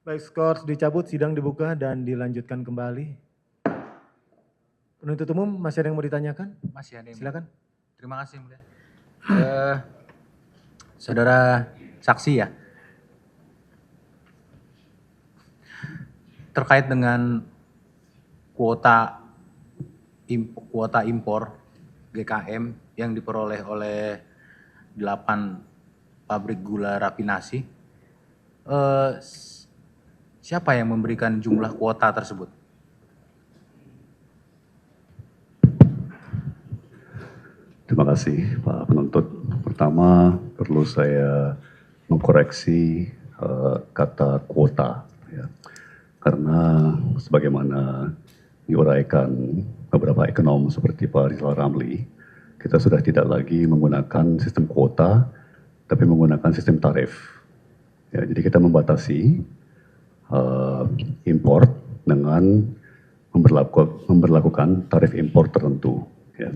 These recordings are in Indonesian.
Baik, skor dicabut, sidang dibuka dan dilanjutkan kembali. Penuntut umum masih ada yang mau ditanyakan? Masih ada yang Silakan. Terima kasih, Mulia. Saudara saksi ya, terkait dengan kuota impor GKM yang diperoleh oleh 8 pabrik gula rafinasi, siapa yang memberikan jumlah kuota tersebut? Terima kasih Pak Penuntut. Pertama perlu saya mengkoreksi kata kuota, ya. Karena sebagaimana diuraikan beberapa ekonom seperti Pak Rizal Ramli, kita sudah tidak lagi menggunakan sistem kuota, tapi menggunakan sistem tarif. Ya, jadi kita membatasi impor dengan memberlakukan tarif impor tertentu. Ya.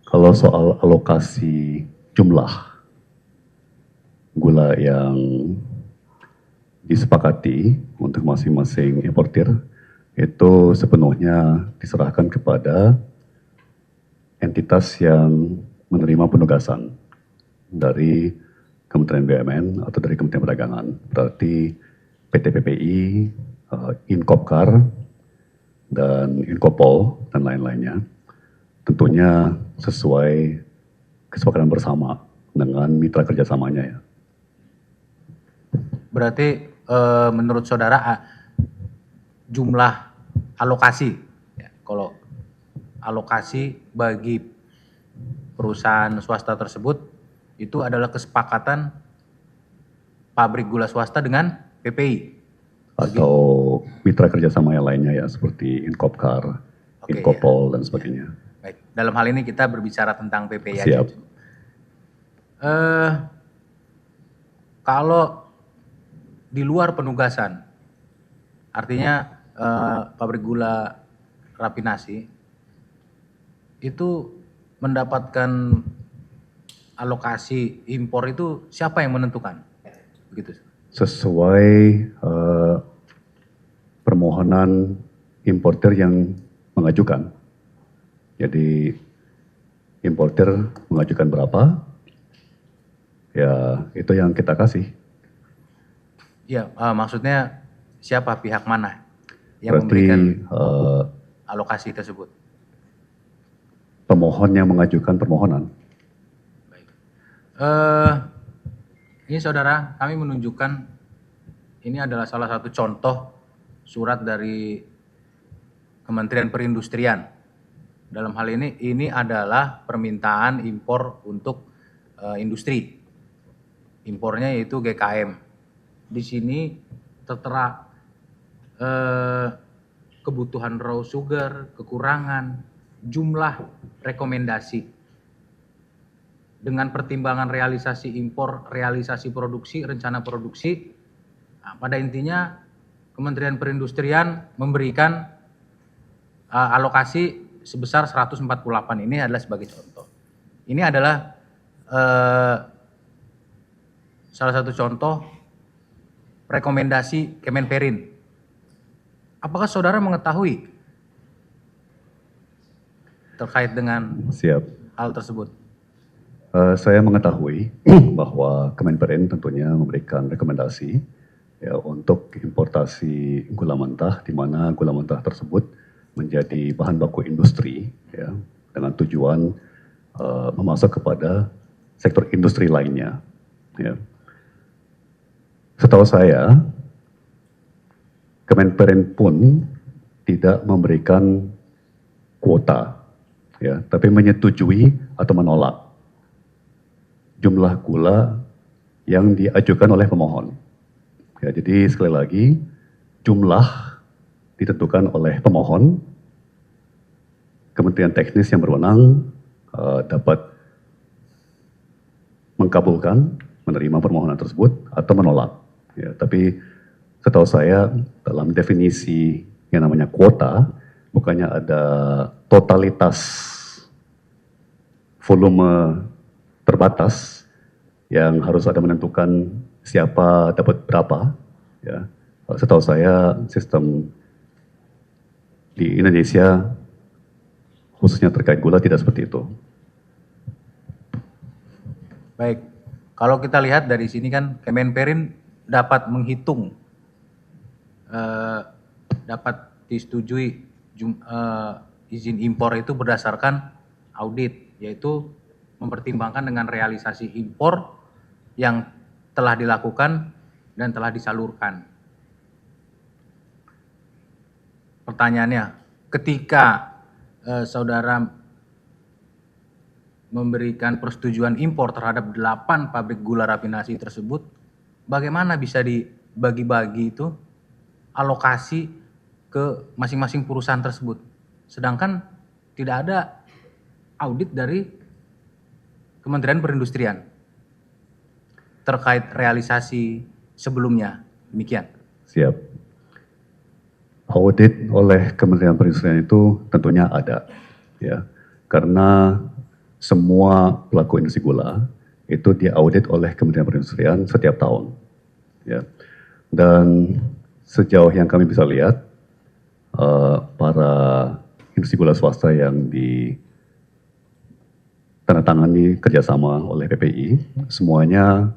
Kalau soal alokasi jumlah gula yang disepakati untuk masing-masing importir itu sepenuhnya diserahkan kepada entitas yang menerima penugasan dari Kementerian BUMN atau dari Kementerian Perdagangan. Berarti PT PPI, Inkopkar, dan Inkopol, dan lain-lainnya. Tentunya sesuai kesepakatan bersama dengan mitra kerjasamanya ya. Berarti menurut saudara jumlah alokasi, ya, kalau alokasi bagi perusahaan swasta tersebut itu adalah kesepakatan pabrik gula swasta dengan PPI atau mitra kerjasama yang lainnya ya, seperti Inkopkar, Inkopol, dan sebagainya. Baik, dalam hal ini kita berbicara tentang PPI Siap. aja. Kalau di luar penugasan, artinya pabrik gula rafinasi itu mendapatkan alokasi impor itu siapa yang menentukan? Begitu. Sesuai permohonan importer yang mengajukan. Jadi importer mengajukan berapa, ya itu yang kita kasih. Ya, maksudnya siapa, pihak mana yang Berarti, memberikan alokasi tersebut? Pemohon yang mengajukan permohonan. Baik. Ini saudara, kami menunjukkan ini adalah salah satu contoh surat dari Kementerian Perindustrian. Dalam hal ini adalah permintaan impor untuk industri. Impornya yaitu GKM. Di sini tertera kebutuhan raw sugar, kekurangan, jumlah rekomendasi. Dengan pertimbangan realisasi impor, realisasi produksi, rencana produksi, nah, pada intinya Kementerian Perindustrian memberikan alokasi sebesar 148. Ini adalah sebagai contoh. Ini adalah salah satu contoh rekomendasi Kemenperin. Apakah saudara mengetahui terkait dengan hal tersebut? Saya mengetahui bahwa Kemenperin tentunya memberikan rekomendasi ya, untuk importasi gula mentah, di mana gula mentah tersebut menjadi bahan baku industri ya, dengan tujuan memasok kepada sektor industri lainnya. Ya. Setahu saya, Kemenperin pun tidak memberikan kuota, ya, tapi menyetujui atau menolak jumlah gula yang diajukan oleh pemohon. Ya, jadi sekali lagi, jumlah ditentukan oleh pemohon, Kementerian Teknis yang berwenang dapat mengabulkan, menerima permohonan tersebut atau menolak. Ya, tapi setahu saya dalam definisi yang namanya kuota, bukannya ada totalitas volume terbatas yang harus ada menentukan siapa dapat berapa, ya. Setahu saya sistem di Indonesia khususnya terkait gula tidak seperti itu. Baik, kalau kita lihat dari sini kan Kemenperin dapat menghitung, dapat disetujui izin impor itu berdasarkan audit, yaitu mempertimbangkan dengan realisasi impor yang telah dilakukan dan telah disalurkan. Pertanyaannya, ketika saudara memberikan persetujuan impor terhadap 8 pabrik gula rafinasi tersebut, bagaimana bisa dibagi-bagi itu alokasi ke masing-masing perusahaan tersebut? Sedangkan tidak ada audit dari Kementerian Perindustrian terkait realisasi sebelumnya. Demikian. Siap. Audit oleh Kementerian Perindustrian itu tentunya ada, ya, karena semua pelaku industri gula itu diaudit oleh Kementerian Perindustrian setiap tahun, ya. Dan sejauh yang kami bisa lihat, para industri gula swasta yang ditandatangani kerjasama oleh PPI, semuanya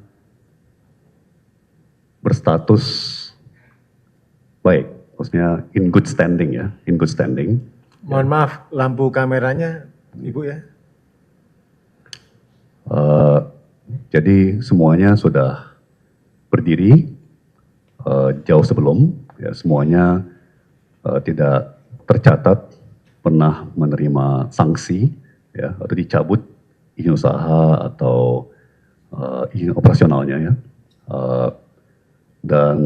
berstatus baik. Maksudnya in good standing, ya, in good standing. Mohon maaf, lampu kameranya Ibu ya. Jadi semuanya sudah berdiri jauh sebelum, ya, semuanya tidak tercatat pernah menerima sanksi, ya, atau dicabut izin usaha atau izin operasionalnya, ya. Dan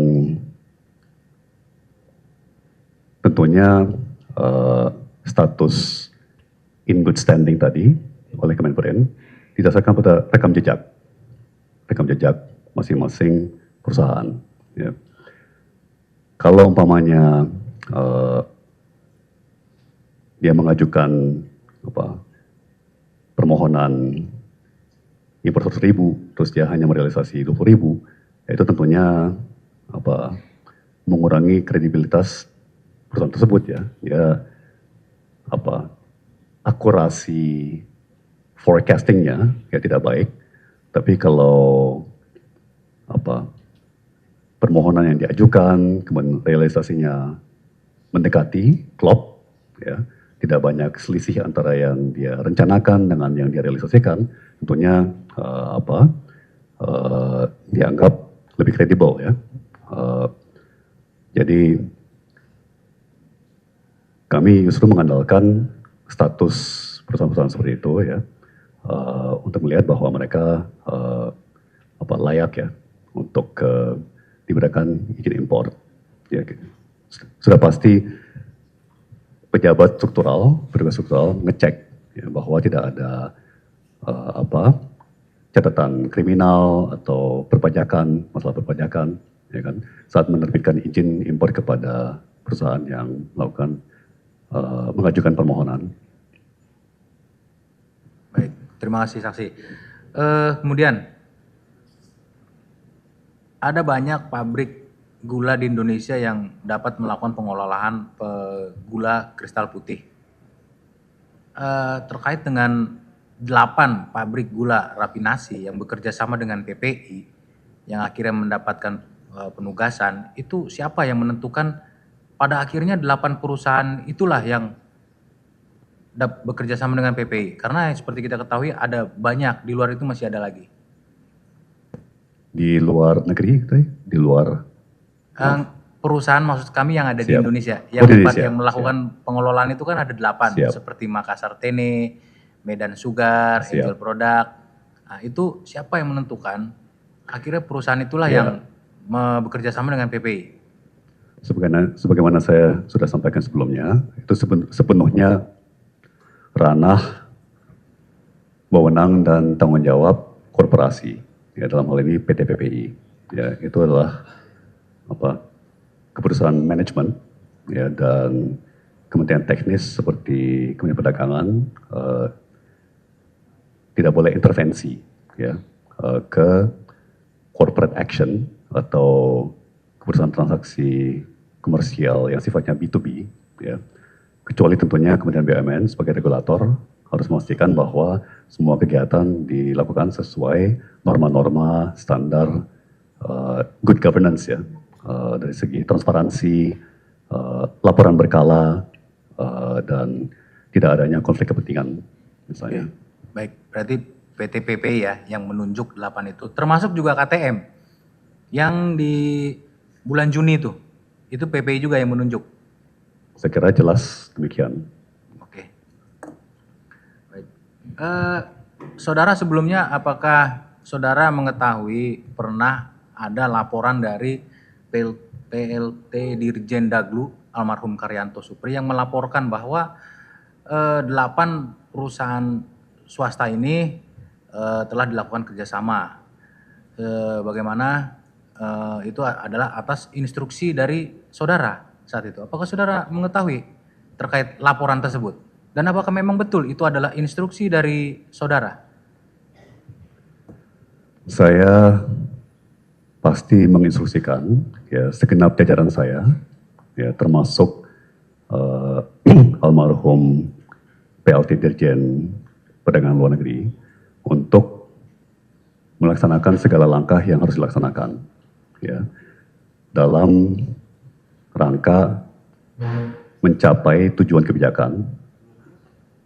tentunya status in good standing tadi oleh Kemenperin didasarkan pada rekam jejak masing-masing perusahaan, ya. Kalau umpamanya dia mengajukan permohonan impor 100.000, terus dia hanya merealisasi 20.000, itu tentunya mengurangi kredibilitas perusahaan tersebut, ya. Ya, akurasi forecastingnya ya tidak baik. Tapi kalau permohonan yang diajukan kemudian realisasinya mendekati klop, ya, tidak banyak selisih antara yang dia rencanakan dengan yang dia realisasikan, tentunya dianggap lebih kredibel, ya. Jadi kami justru mengandalkan status perusahaan-perusahaan seperti itu, ya, untuk melihat bahwa mereka layak, ya, untuk diberikan izin impor. Ya, sudah pasti pejabat petugas struktural ngecek, ya, bahwa tidak ada catatan kriminal atau masalah perpajakan, ya kan, saat menerbitkan izin impor kepada perusahaan yang mengajukan permohonan. Baik, terima kasih saksi. Kemudian ada banyak pabrik gula di Indonesia yang dapat melakukan pengolahan gula kristal putih. Terkait dengan 8 pabrik gula rafinasi yang bekerja sama dengan PPI yang akhirnya mendapatkan penugasan, itu siapa yang menentukan pada akhirnya 8 perusahaan itulah yang bekerja sama dengan PPI? Karena seperti kita ketahui ada banyak, di luar itu masih ada lagi. Di luar negeri, di luar perusahaan maksud kami yang ada di Indonesia, yang melakukan pengelolaan itu kan ada 8, seperti Makassar Tene, Medan Sugar, Angel Product. Nah, itu siapa yang menentukan? Akhirnya perusahaan itulah yang bekerja sama dengan PPI. Sebagaimana saya sudah sampaikan sebelumnya, itu sepenuhnya ranah wewenang dan tanggung jawab korporasi, ya, dalam hal ini PT PPI. Ya, itu adalah keputusan manajemen, ya, dan Kementerian Teknis seperti Kementerian Perdagangan tidak boleh intervensi, ya, ke corporate action atau keputusan transaksi komersial yang sifatnya B2B, ya. Kecuali tentunya Kementerian BUMN sebagai regulator harus memastikan bahwa semua kegiatan dilakukan sesuai norma-norma standar good governance, ya, dari segi transparansi, laporan berkala, dan tidak adanya konflik kepentingan misalnya. Baik, berarti PT PPI ya yang menunjuk 8 itu, termasuk juga KTM yang di bulan Juni itu PPI juga yang menunjuk. Saya kira jelas demikian. Oke. Baik. Saudara sebelumnya apakah saudara mengetahui pernah ada laporan dari PLT Dirjen Daglu almarhum Karyanto Supri yang melaporkan bahwa 8 perusahaan swasta ini telah dilakukan kerjasama, bagaimana itu adalah atas instruksi dari saudara saat itu. Apakah saudara mengetahui terkait laporan tersebut? Dan apakah memang betul itu adalah instruksi dari saudara? Saya pasti menginstruksikan, ya, segenap jajaran saya, ya, termasuk almarhum PLT Dirjen Perdagangan Luar Negeri untuk melaksanakan segala langkah yang harus dilaksanakan, ya, dalam rangka mencapai tujuan kebijakan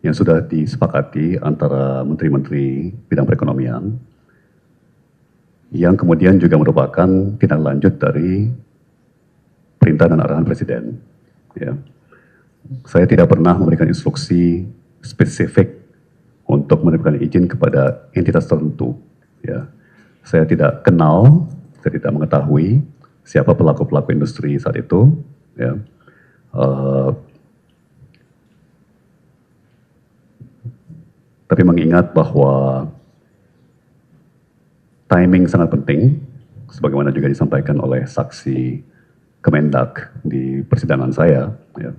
yang sudah disepakati antara menteri-menteri bidang perekonomian, yang kemudian juga merupakan tindak lanjut dari perintah dan arahan Presiden. Ya. Saya tidak pernah memberikan instruksi spesifik untuk memberikan izin kepada entitas tertentu. Ya. Saya tidak kenal, saya tidak mengetahui siapa pelaku-pelaku industri saat itu. Ya. Tapi mengingat bahwa timing sangat penting, sebagaimana juga disampaikan oleh saksi Kemendak di persidangan saya, ya,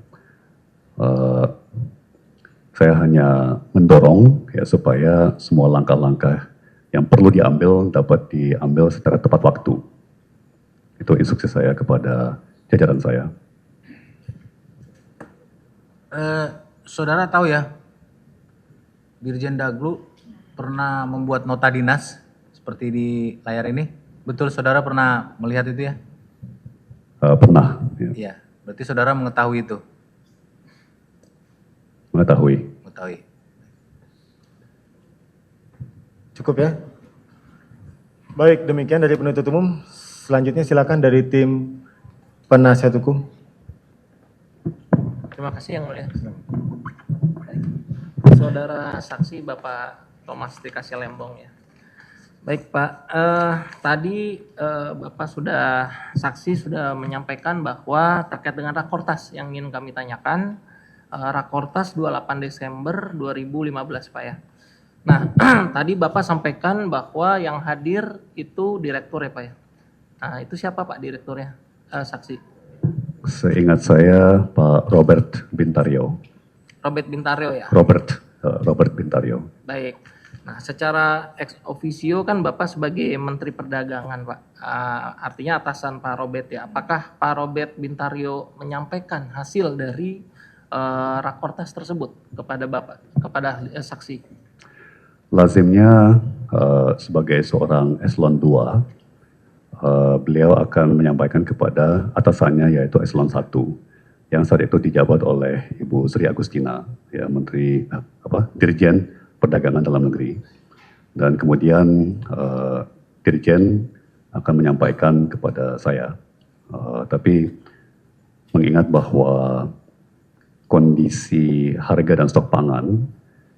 saya hanya mendorong, ya, supaya semua langkah-langkah yang perlu diambil dapat diambil secara tepat waktu. Itu instruksi saya kepada jajaran saya. Saudara tahu ya, Dirjen Daglu pernah membuat nota dinas seperti di layar ini. Betul saudara pernah melihat itu ya? Pernah. Ya. Iya, berarti saudara mengetahui itu? Mengetahui. Mengetahui. Cukup ya? Baik, demikian dari penuntut umum. Selanjutnya silakan dari tim penasihat hukum. Terima kasih Yang Mulia. Saudara saksi Bapak Thomas Dikasih Lembong ya. Baik Pak, tadi Bapak saksi sudah menyampaikan bahwa terkait dengan rakortas yang ingin kami tanyakan, rakortas 28 Desember 2015 Pak ya. Nah, tadi Bapak sampaikan bahwa yang hadir itu direktur ya Pak ya. Nah, itu siapa Pak direkturnya, saksi? Seingat saya Pak Robert Bintario. Robert Bintario ya? Robert Bintario. Baik. Nah, secara ex officio kan Bapak sebagai Menteri Perdagangan Pak, artinya atasan Pak Robert ya. Apakah Pak Robert Bintario menyampaikan hasil dari rakortas tersebut kepada Bapak, kepada saksi? Lazimnya sebagai seorang eselon 2, beliau akan menyampaikan kepada atasannya yaitu eselon 1 yang saat itu dijabat oleh Ibu Sri Agustina, ya, Menteri Dirjen Perdagangan Dalam Negeri, dan kemudian Dirjen akan menyampaikan kepada saya. Tapi mengingat bahwa kondisi harga dan stok pangan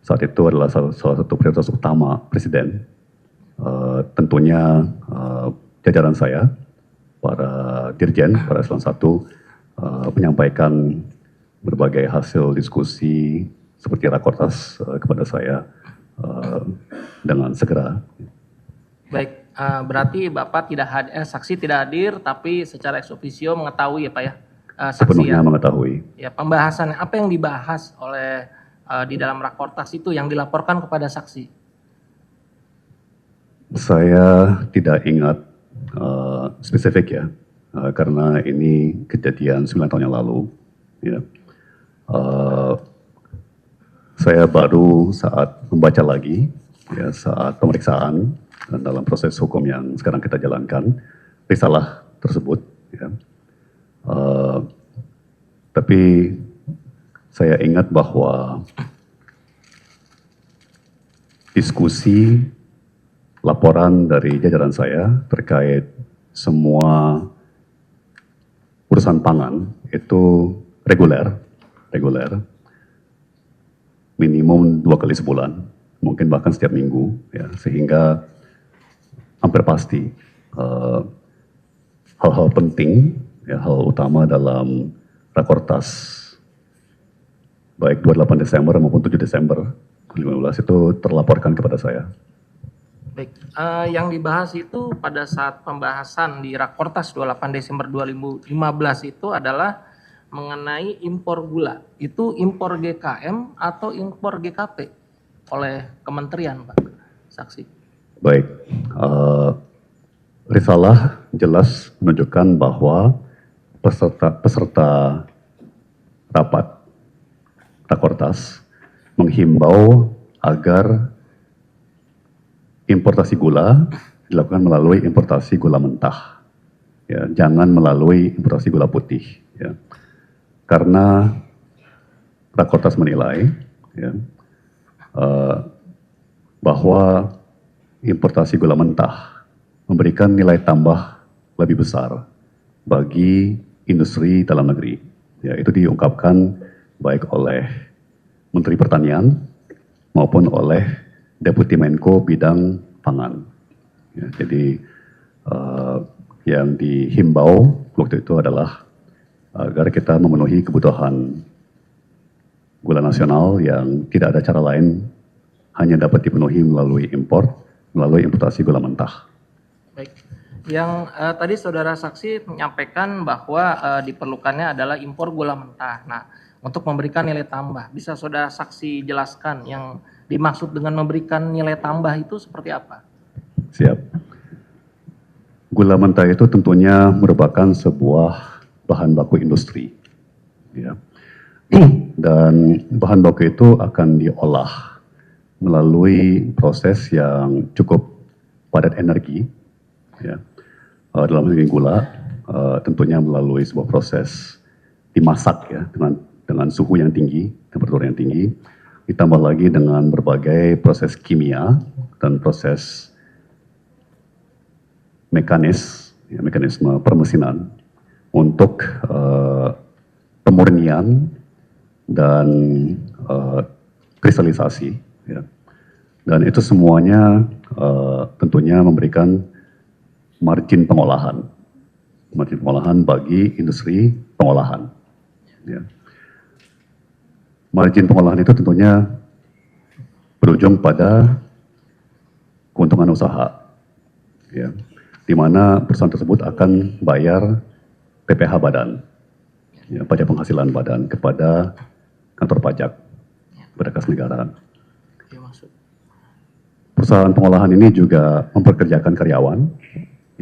saat itu adalah salah satu prioritas utama Presiden, tentunya jajaran saya, para Dirjen, para eselon 1, menyampaikan berbagai hasil diskusi seperti rakortas kepada saya dengan segera. Baik, berarti Bapak saksi tidak hadir, tapi secara ex officio mengetahui ya Pak ya? Saksi Sepenuhnya ya? mengetahui. Ya, pembahasannya apa yang dibahas oleh di dalam rakortas itu yang dilaporkan kepada saksi? Saya tidak ingat spesifik ya, karena ini kejadian 9 tahun yang lalu. Ya. Saya baru saat membaca lagi, ya, saat pemeriksaan dan dalam proses hukum yang sekarang kita jalankan, risalah tersebut. Ya. Tapi saya ingat bahwa diskusi laporan dari jajaran saya terkait semua urusan pangan itu reguler, minimum 2 kali sebulan, mungkin bahkan setiap minggu, ya, sehingga hampir pasti hal-hal penting, ya, hal utama dalam Rakortas baik 28 Desember maupun 7 Desember 2015 itu terlaporkan kepada saya. Baik, yang dibahas itu pada saat pembahasan di Rakortas 28 Desember 2015 itu adalah mengenai impor gula. Itu impor GKM atau impor GKP oleh kementerian, Pak Saksi? Baik, risalah jelas menunjukkan bahwa peserta rapat Rakortas menghimbau agar importasi gula dilakukan melalui importasi gula mentah, ya, jangan melalui importasi gula putih, ya. Karena Rakortas menilai, ya, bahwa importasi gula mentah memberikan nilai tambah lebih besar bagi industri dalam negeri. Ya, itu diungkapkan baik oleh Menteri Pertanian maupun oleh Deputi Menko bidang pangan. Ya, jadi yang dihimbau waktu itu adalah agar kita memenuhi kebutuhan gula nasional yang tidak ada cara lain, hanya dapat dipenuhi melalui importasi gula mentah. Baik, yang tadi saudara saksi menyampaikan bahwa diperlukannya adalah impor gula mentah. Nah, untuk memberikan nilai tambah, bisa saudara saksi jelaskan yang dimaksud dengan memberikan nilai tambah itu seperti apa? Siap. Gula mentah itu tentunya merupakan sebuah bahan baku industri, ya. Dan bahan baku itu akan diolah melalui proses yang cukup padat energi, ya. Dalam hal ini gula, tentunya melalui sebuah proses dimasak, ya, dengan suhu yang tinggi, temperatur yang tinggi, ditambah lagi dengan berbagai proses kimia dan proses mekanisme permesinan untuk pemurnian dan kristalisasi, ya. Dan itu semuanya tentunya memberikan margin pengolahan bagi industri pengolahan, ya. Margin pengolahan itu tentunya berujung pada keuntungan usaha, ya, di mana perusahaan tersebut akan bayar PPh badan, ya, pajak penghasilan badan kepada kantor pajak pada kas negara. Perusahaan pengolahan ini juga memperkerjakan karyawan,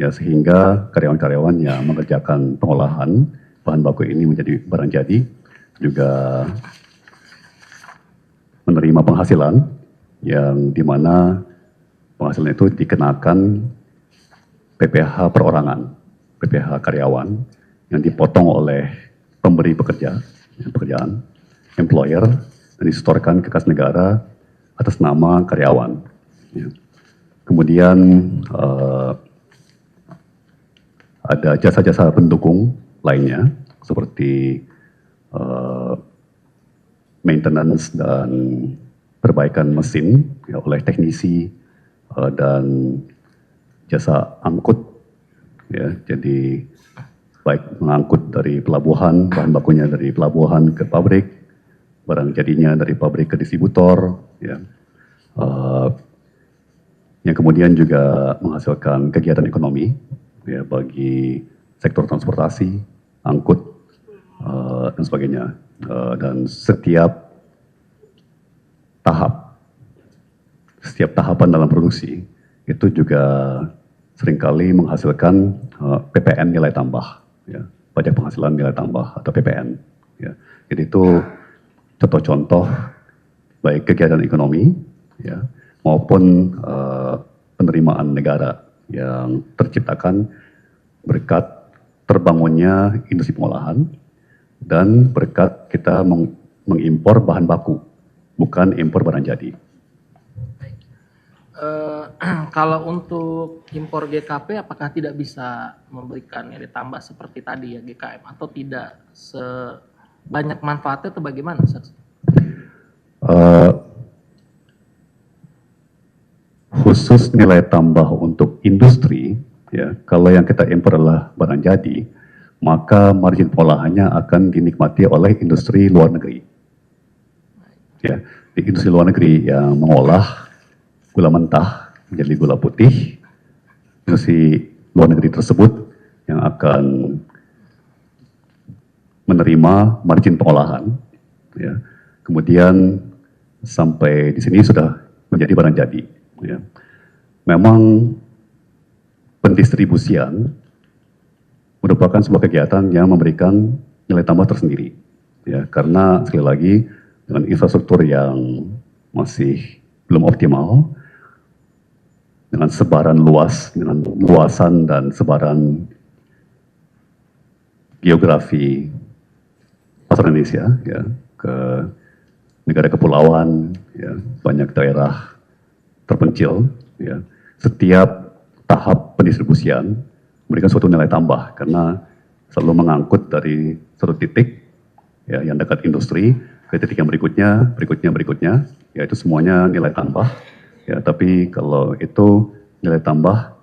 ya, sehingga karyawan-karyawan yang mengerjakan pengolahan bahan baku ini menjadi barang jadi juga menerima penghasilan yang dimana penghasilan itu dikenakan PPh perorangan, PPh karyawan yang dipotong oleh pemberi pekerjaan, employer, dan disetorkan ke kas negara atas nama karyawan. Ya. Kemudian ada jasa-jasa pendukung lainnya seperti maintenance dan perbaikan mesin, ya, oleh teknisi dan jasa angkut, ya, jadi baik mengangkut dari pelabuhan, bahan bakunya dari pelabuhan ke pabrik, barang jadinya dari pabrik ke distributor, ya, yang kemudian juga menghasilkan kegiatan ekonomi, ya, bagi sektor transportasi, angkut, dan sebagainya. Dan setiap tahapan dalam produksi itu juga seringkali menghasilkan PPN nilai tambah, ya, pajak penghasilan nilai tambah atau PPN. Ya. Jadi itu contoh-contoh baik kegiatan ekonomi, ya, maupun penerimaan negara yang terciptakan berkat terbangunnya industri pengolahan dan berkat kita mengimpor bahan baku, bukan impor barang jadi. Kalau untuk impor GKP, apakah tidak bisa memberikan nilai tambah seperti tadi ya GKM, atau tidak sebanyak manfaatnya atau bagaimana, Saksi? Khusus nilai tambah untuk industri, ya, kalau yang kita impor adalah barang jadi, maka margin pengolahannya akan dinikmati oleh industri luar negeri. Ya, di industri luar negeri yang mengolah gula mentah menjadi gula putih, industri luar negeri tersebut yang akan menerima margin pengolahan, ya. Kemudian sampai di sini sudah menjadi barang jadi. Ya. Memang pendistribusian merupakan sebuah kegiatan yang memberikan nilai tambah tersendiri, ya, karena sekali lagi dengan infrastruktur yang masih belum optimal, dengan sebaran luas, dengan luasan dan sebaran geografi pasar Indonesia, ya, ke negara kepulauan, ya, banyak daerah terpencil, ya, setiap tahap pendistribusian memberikan suatu nilai tambah karena selalu mengangkut dari satu titik, ya, yang dekat industri ke titik yang berikutnya, ya, itu semuanya nilai tambah. Ya, tapi kalau itu nilai tambah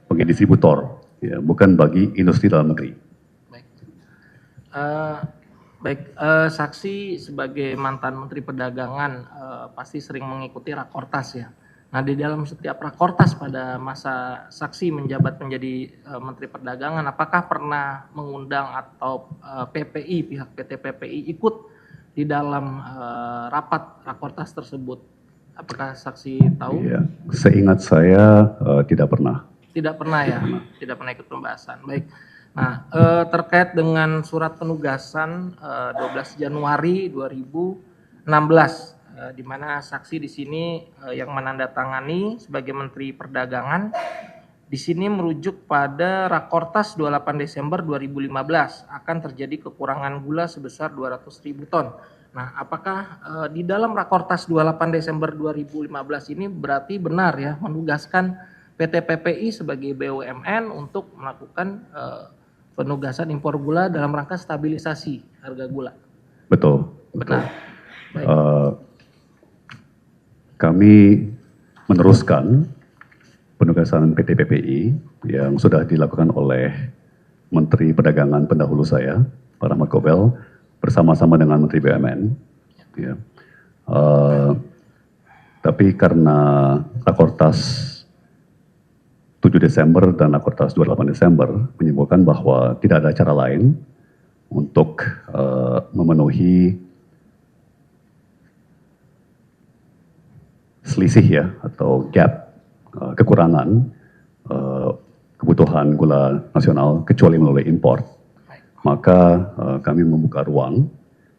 bagi distributor, ya, bukan bagi industri dalam negeri. Baik, Saksi sebagai mantan Menteri Perdagangan pasti sering mengikuti rakortas ya. Nah, di dalam setiap rakortas pada masa Saksi menjabat menjadi Menteri Perdagangan, apakah pernah mengundang atau pihak PT PPI ikut di dalam rapat rakortas tersebut? Apakah Saksi tahu? Ya, seingat saya tidak pernah. Tidak pernah ya, tidak pernah ikut pembahasan. Baik. Nah, terkait dengan surat penugasan 12 Januari 2016, di mana Saksi di sini yang menandatangani sebagai Menteri Perdagangan, di sini merujuk pada Rakortas 28 Desember 2015 akan terjadi kekurangan gula sebesar 200.000 ton. Nah, apakah di dalam Rakortas 28 Desember 2015 ini berarti benar ya menugaskan PT PPI sebagai BUMN untuk melakukan penugasan impor gula dalam rangka stabilisasi harga gula? Betul. Benar. Baik. Kami meneruskan penugasan PT PPI yang sudah dilakukan oleh Menteri Perdagangan pendahulu saya, Pak Rahmat Gobel, bersama-sama dengan Menteri BUMN. Ya. Tapi karena Rakortas 7 Desember dan Rakortas 28 Desember menyebutkan bahwa tidak ada cara lain untuk memenuhi selisih, ya, atau gap, kekurangan kebutuhan gula nasional kecuali melalui impor, maka kami membuka ruang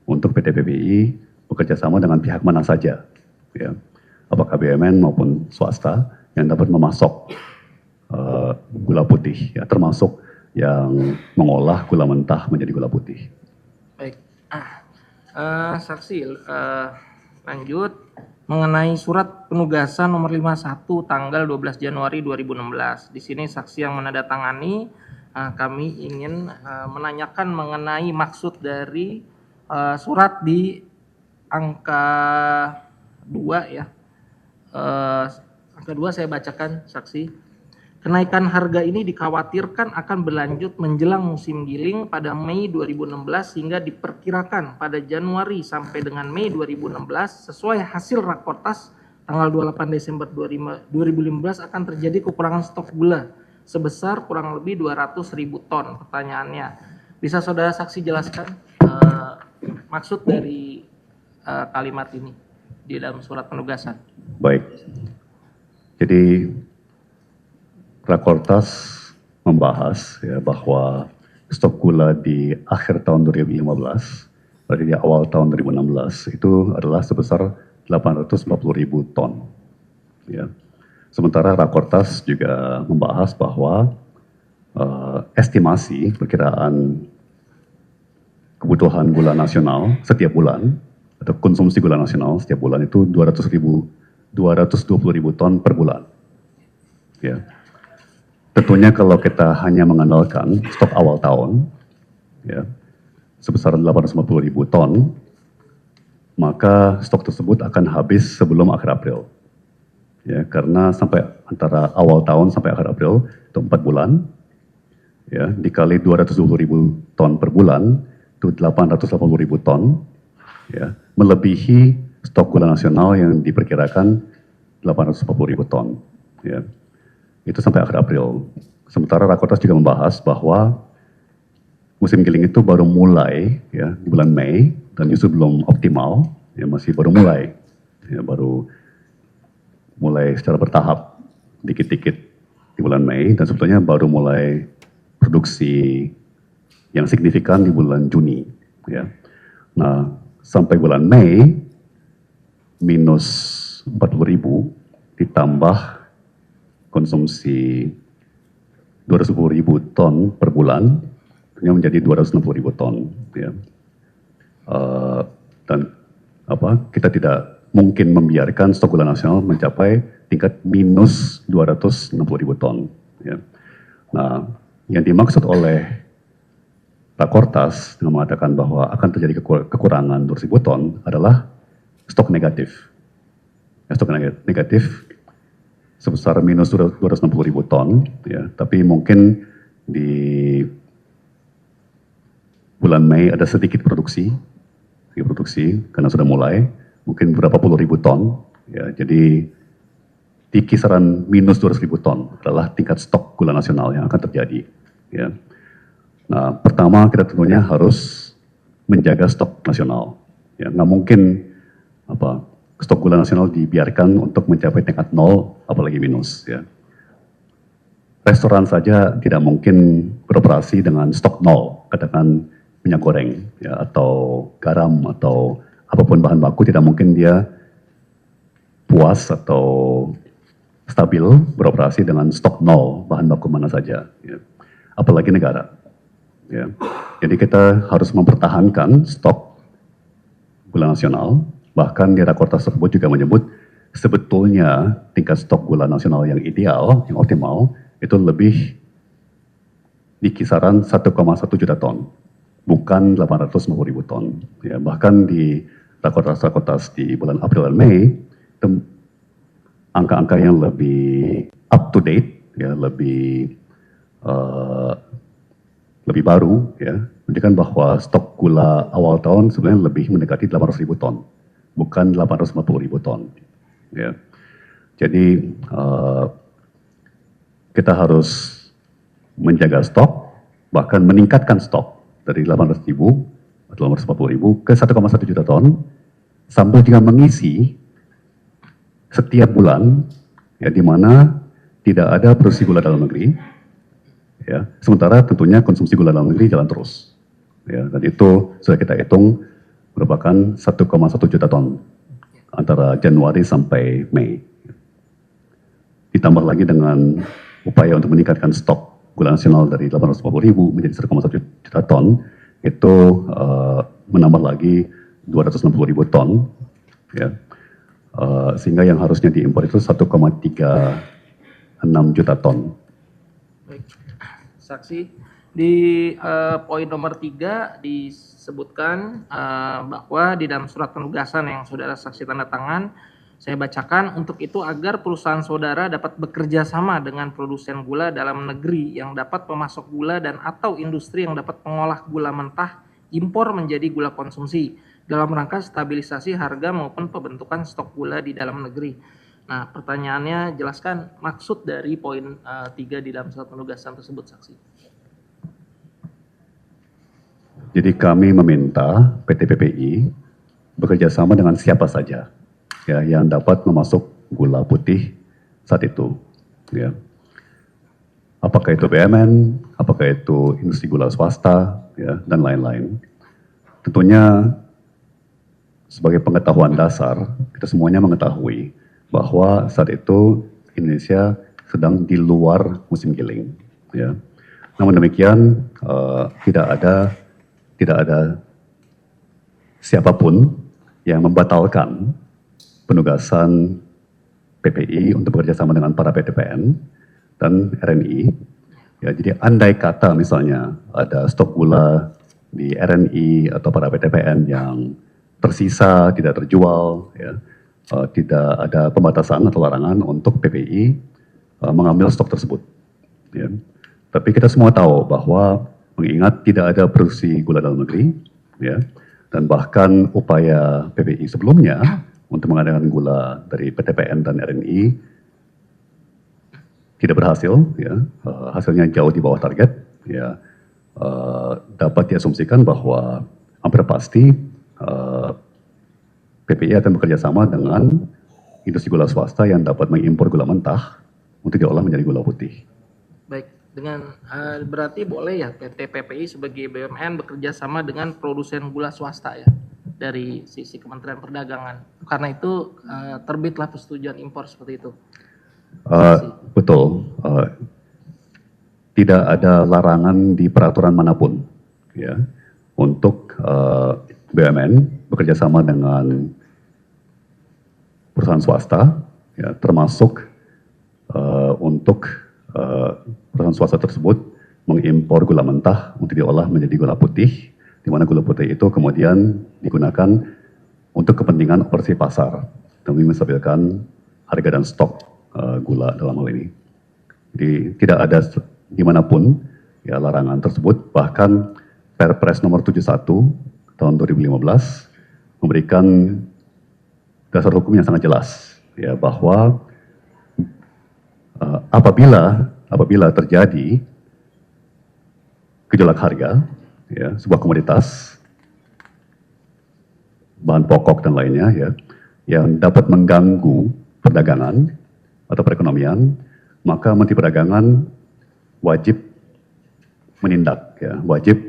untuk PT PPI bekerja sama dengan pihak mana saja, ya, apakah BUMN maupun swasta yang dapat memasok gula putih, ya, termasuk yang mengolah gula mentah menjadi gula putih. Baik. Saksi, lanjut mengenai surat penugasan nomor 51 tanggal 12 Januari 2016. Di sini saksi yang menandatangani, kami ingin menanyakan mengenai maksud dari surat di angka 2 ya. Angka 2 saya bacakan, Saksi. Kenaikan harga ini dikhawatirkan akan berlanjut menjelang musim giling pada Mei 2016 hingga diperkirakan pada Januari sampai dengan Mei 2016 sesuai hasil Rakortas tanggal 28 Desember 2015 akan terjadi kekurangan stok gula sebesar kurang lebih 200.000 ton. Pertanyaannya, bisa saudara saksi jelaskan maksud dari kalimat ini di dalam surat penugasan? Baik. Jadi Rakortas membahas ya bahwa stok gula di akhir tahun 2015, berarti di awal tahun 2016 itu adalah sebesar 840.000 ton. Ya. Sementara Rakortas juga membahas bahwa estimasi perkiraan kebutuhan gula nasional setiap bulan atau konsumsi gula nasional setiap bulan itu 220.000 ton per bulan. Ya. Tentunya kalau kita hanya mengandalkan stok awal tahun, ya, sebesar 850.000 ton, maka stok tersebut akan habis sebelum akhir April. Ya, karena sampai antara awal tahun sampai akhir April itu 4 bulan, ya, dikali 220.000 ton per bulan itu 880.000 ton, ya, melebihi stok gula nasional yang diperkirakan 840.000 ton. Ya. Itu sampai akhir April. Sementara Rakortas juga membahas bahwa musim giling itu baru mulai ya di bulan Mei dan justru belum optimal, ya masih baru mulai, ya baru mulai secara bertahap, dikit-dikit di bulan Mei dan sebetulnya baru mulai produksi yang signifikan di bulan Juni. Ya. Nah sampai bulan Mei minus 40.000 ditambah konsumsi 210.000 ton per bulan, ini menjadi 260.000 ton. Ya. Dan kita tidak mungkin membiarkan stok gula nasional mencapai tingkat minus 260.000 ton. Ya. Nah, yang dimaksud oleh Rakortas dengan mengatakan bahwa akan terjadi kekurangan 2.000 ton adalah stok negatif. Ya, stok negatif sebesar minus 260.000 ton, ya. Tapi mungkin di bulan Mei ada sedikit produksi karena sudah mulai, mungkin berapa puluh ribu ton, ya. Jadi di kisaran minus 200.000 ton adalah tingkat stok gula nasional yang akan terjadi. Ya. Nah, pertama kita tentunya harus menjaga stok nasional. Ya, nggak mungkin stok gula nasional dibiarkan untuk mencapai tingkat nol, apalagi minus. Ya. Restoran saja tidak mungkin beroperasi dengan stok nol, katakan minyak goreng, ya, atau garam, atau apapun bahan baku, tidak mungkin dia puas atau stabil beroperasi dengan stok nol bahan baku mana saja. Ya. Apalagi negara. Ya. Jadi kita harus mempertahankan stok gula nasional. Bahkan di Rakortas tersebut juga menyebut sebetulnya tingkat stok gula nasional yang ideal, yang optimal, itu lebih di kisaran 1,1 juta ton, bukan 850.000 ton. Ya, bahkan di Rakortas di bulan April dan Mei, itu angka-angka yang lebih up to date, ya, lebih baru, ya, menunjukkan bahwa stok gula awal tahun sebenarnya lebih mendekati 800.000 ton. Bukan 850.000 ton. Ya. Jadi kita harus menjaga stok, bahkan meningkatkan stok dari 800.000 atau 850.000 ke 1,1 juta ton, sambil juga mengisi setiap bulan, ya, di mana tidak ada produksi gula dalam negeri, ya. Sementara tentunya konsumsi gula dalam negeri jalan terus, ya. Dan itu sudah kita hitung merupakan 1,1 juta ton antara Januari sampai Mei. Ditambah lagi dengan upaya untuk meningkatkan stok gula nasional dari 850.000 menjadi 1,1 juta ton, itu menambah lagi 260.000 ton, ya. Sehingga yang harusnya diimpor itu 1,36 juta ton. Baik. Saksi, di poin nomor 3 disebutkan bahwa di dalam surat penugasan yang saudara saksi tanda tangan, saya bacakan, untuk itu agar perusahaan saudara dapat bekerja sama dengan produsen gula dalam negeri yang dapat memasok gula dan atau industri yang dapat mengolah gula mentah impor menjadi gula konsumsi dalam rangka stabilisasi harga maupun pembentukan stok gula di dalam negeri. Nah, pertanyaannya, jelaskan maksud dari poin 3 di dalam surat penugasan tersebut, saksi. Jadi kami meminta PT PPI bekerja sama dengan siapa saja, ya, yang dapat memasok gula putih saat itu. Ya. apakah itu BUMN, apakah itu industri gula swasta, ya, dan lain-lain. Tentunya sebagai pengetahuan dasar, kita semuanya mengetahui bahwa saat itu Indonesia sedang di luar musim giling. Ya. Namun demikian, tidak ada siapapun yang membatalkan penugasan PPI untuk bekerja sama dengan para PTPN dan RNI. Ya, jadi andai kata misalnya ada stok gula di RNI atau para PTPN yang tersisa, tidak terjual, ya, tidak ada pembatasan atau larangan untuk PPI mengambil stok tersebut. Ya. Tapi kita semua tahu bahwa mengingat tidak ada produksi gula dalam negeri, ya, dan bahkan upaya PPI sebelumnya untuk mengadakan gula dari PTPN dan RNI tidak berhasil, ya, hasilnya jauh di bawah target, ya, dapat diasumsikan bahwa hampir pasti PPI akan bekerja sama dengan industri gula swasta yang dapat mengimpor gula mentah untuk diolah menjadi gula putih. Baik, dengan berarti boleh ya PT PPI sebagai BUMN bekerja sama dengan produsen gula swasta ya dari sisi Kementerian Perdagangan. Karena itu terbitlah persetujuan impor seperti itu. Betul, tidak ada larangan di peraturan manapun, ya, untuk BUMN bekerja sama dengan perusahaan swasta, ya, termasuk untuk perusahaan swasta tersebut mengimpor gula mentah untuk diolah menjadi gula putih, di mana gula putih itu kemudian digunakan untuk kepentingan operasi pasar demi menstabilkan harga dan stok gula dalam hal ini. Jadi tidak ada dimanapun ya larangan tersebut, bahkan Perpres nomor 71 tahun 2015 memberikan dasar hukum yang sangat jelas, ya, bahwa apabila terjadi gejolak harga, ya, sebuah komoditas, bahan pokok dan lainnya, ya, yang dapat mengganggu perdagangan atau perekonomian, maka Menteri Perdagangan wajib menindak, ya, wajib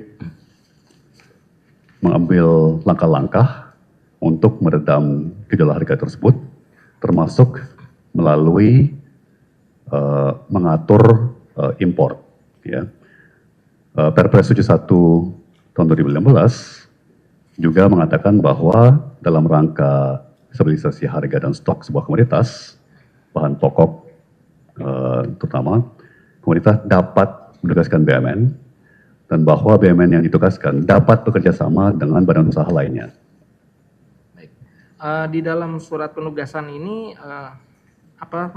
mengambil langkah-langkah untuk meredam gejolak harga tersebut, termasuk melalui mengatur impor. Ya. Perpres 71 tahun 2015 juga mengatakan bahwa dalam rangka stabilisasi harga dan stok sebuah komoditas, bahan pokok terutama, komoditas dapat menugaskan BUMN, dan bahwa BUMN yang ditugaskan dapat bekerja sama dengan badan usaha lainnya. Di dalam surat penugasan ini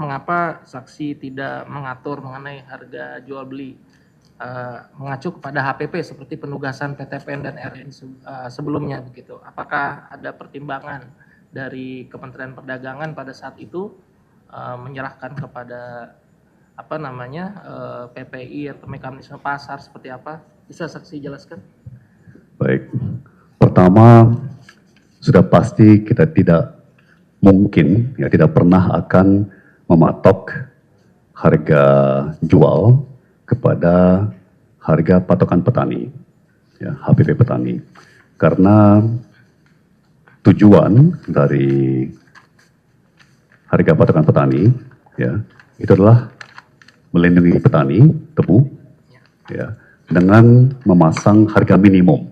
mengapa saksi tidak mengatur mengenai harga jual beli mengacu kepada HPP seperti penugasan PTPN dan RN sebelumnya begitu? Apakah ada pertimbangan dari Kementerian Perdagangan pada saat itu menyerahkan kepada PPI atau mekanisme pasar seperti apa? Bisa saksi jelaskan? Baik, pertama sudah pasti kita tidak mungkin, ya, tidak pernah akan mematok harga jual kepada harga patokan petani, ya, HPP petani, karena tujuan dari harga patokan petani, ya, itu adalah melindungi petani tebu, ya, dengan memasang harga minimum,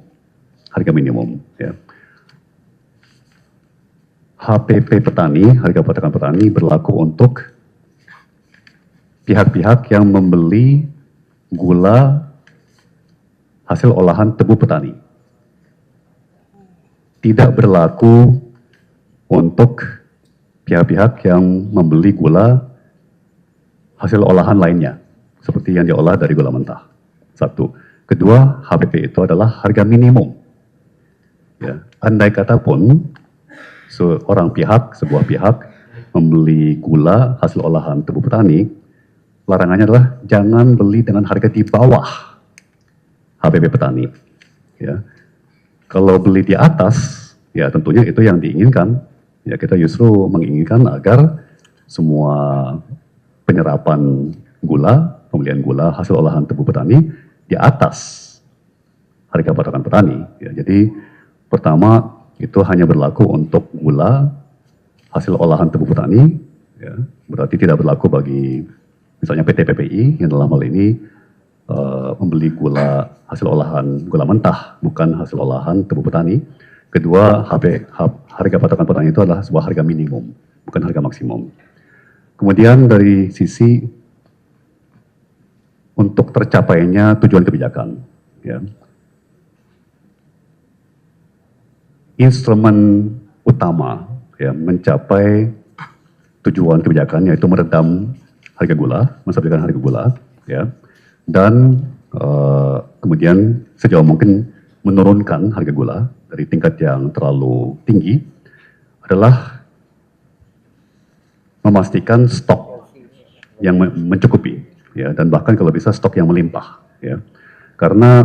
ya. HPP petani, harga patokan petani, berlaku untuk pihak-pihak yang membeli gula hasil olahan tebu petani. Tidak berlaku untuk pihak-pihak yang membeli gula hasil olahan lainnya, seperti yang diolah dari gula mentah. Satu. Kedua, HPP itu adalah harga minimum. Ya, andai kata pun sebuah pihak membeli gula hasil olahan tebu petani, larangannya adalah jangan beli dengan harga di bawah HPP petani. Ya. Kalau beli di atas, ya tentunya itu yang diinginkan. Ya, kita justru menginginkan agar semua penyerapan gula, pembelian gula hasil olahan tebu petani di atas harga patokan petani. Ya, jadi pertama itu hanya berlaku untuk gula hasil olahan tebu petani, ya, berarti tidak berlaku bagi misalnya PT PPI yang dalam hal ini membeli gula hasil olahan gula mentah, bukan hasil olahan tebu petani. Kedua, harga patokan petani itu adalah sebuah harga minimum, bukan harga maksimum. Kemudian dari sisi untuk tercapainya tujuan kebijakan, ya, instrumen utama ya mencapai tujuan kebijakan yaitu meredam harga gula, menstabilkan harga gula, ya, dan kemudian sejauh mungkin menurunkan harga gula dari tingkat yang terlalu tinggi adalah memastikan stok yang mencukupi, ya, dan bahkan kalau bisa stok yang melimpah, ya, karena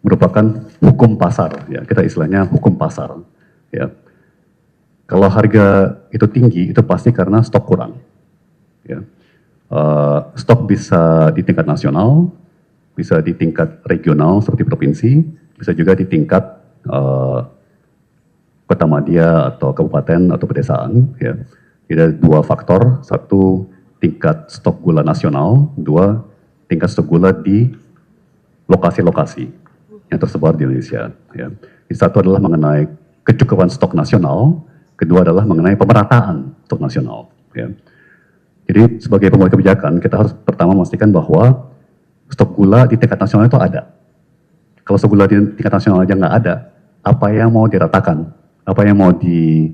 merupakan hukum pasar, ya, kita istilahnya hukum pasar, ya. Kalau harga itu tinggi itu pasti karena stok kurang, ya. Stok bisa di tingkat nasional, bisa di tingkat regional seperti provinsi, bisa juga di tingkat kota madya atau kabupaten atau pedesaan, ya. Jadi ada dua faktor, satu tingkat stok gula nasional, dua tingkat stok gula di lokasi-lokasi yang tersebar di Indonesia, ya. Jadi satu adalah mengenai kecukupan stok nasional, kedua adalah mengenai pemerataan stok nasional, ya. Jadi sebagai pembuat kebijakan kita harus pertama memastikan bahwa stok gula di tingkat nasional itu ada. Kalau stok gula di tingkat nasional aja nggak ada, apa yang mau diratakan, apa yang mau dilakukan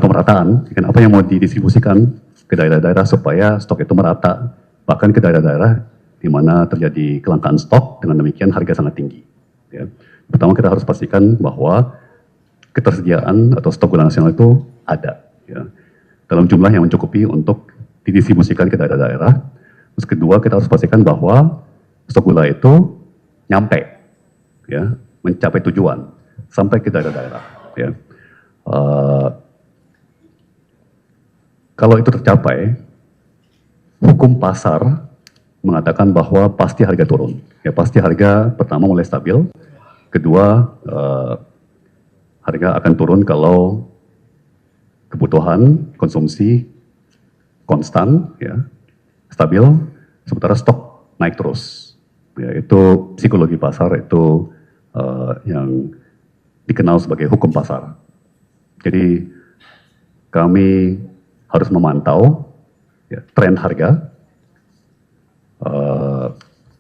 pemerataan, apa yang mau didistribusikan ke daerah-daerah supaya stok itu merata, bahkan ke daerah-daerah di mana terjadi kelangkaan stok, dengan demikian harga sangat tinggi, ya. Pertama kita harus pastikan bahwa ketersediaan atau stok gula nasional itu ada, ya, dalam jumlah yang mencukupi untuk didistribusikan ke daerah-daerah. Terus kedua kita harus pastikan bahwa stok gula itu nyampe, ya, mencapai tujuan sampai ke daerah-daerah, ya. Kalau itu tercapai, hukum pasar mengatakan bahwa pasti harga turun, ya, pasti harga pertama mulai stabil, kedua harga akan turun kalau kebutuhan konsumsi konstan, ya, stabil, sementara stok naik terus, ya. Itu psikologi pasar, itu yang dikenal sebagai hukum pasar. Jadi kami harus memantau, ya, tren harga,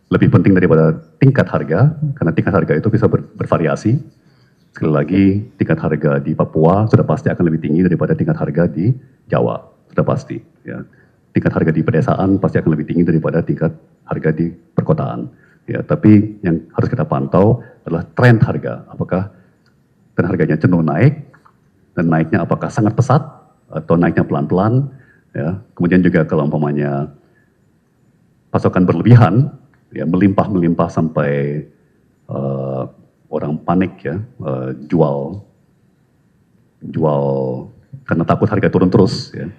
lebih penting daripada tingkat harga, karena tingkat harga itu bisa bervariasi. Sekali lagi, tingkat harga di Papua sudah pasti akan lebih tinggi daripada tingkat harga di Jawa, sudah pasti, ya. Tingkat harga di pedesaan pasti akan lebih tinggi daripada tingkat harga di perkotaan, ya. Tapi yang harus kita pantau adalah tren harga, apakah tren harganya cenderung naik, dan naiknya apakah sangat pesat atau naiknya pelan-pelan, ya. Kemudian juga kalau umpamanya pasokan berlebihan, ya, melimpah sampai orang panik, ya, jual karena takut harga turun terus, ya.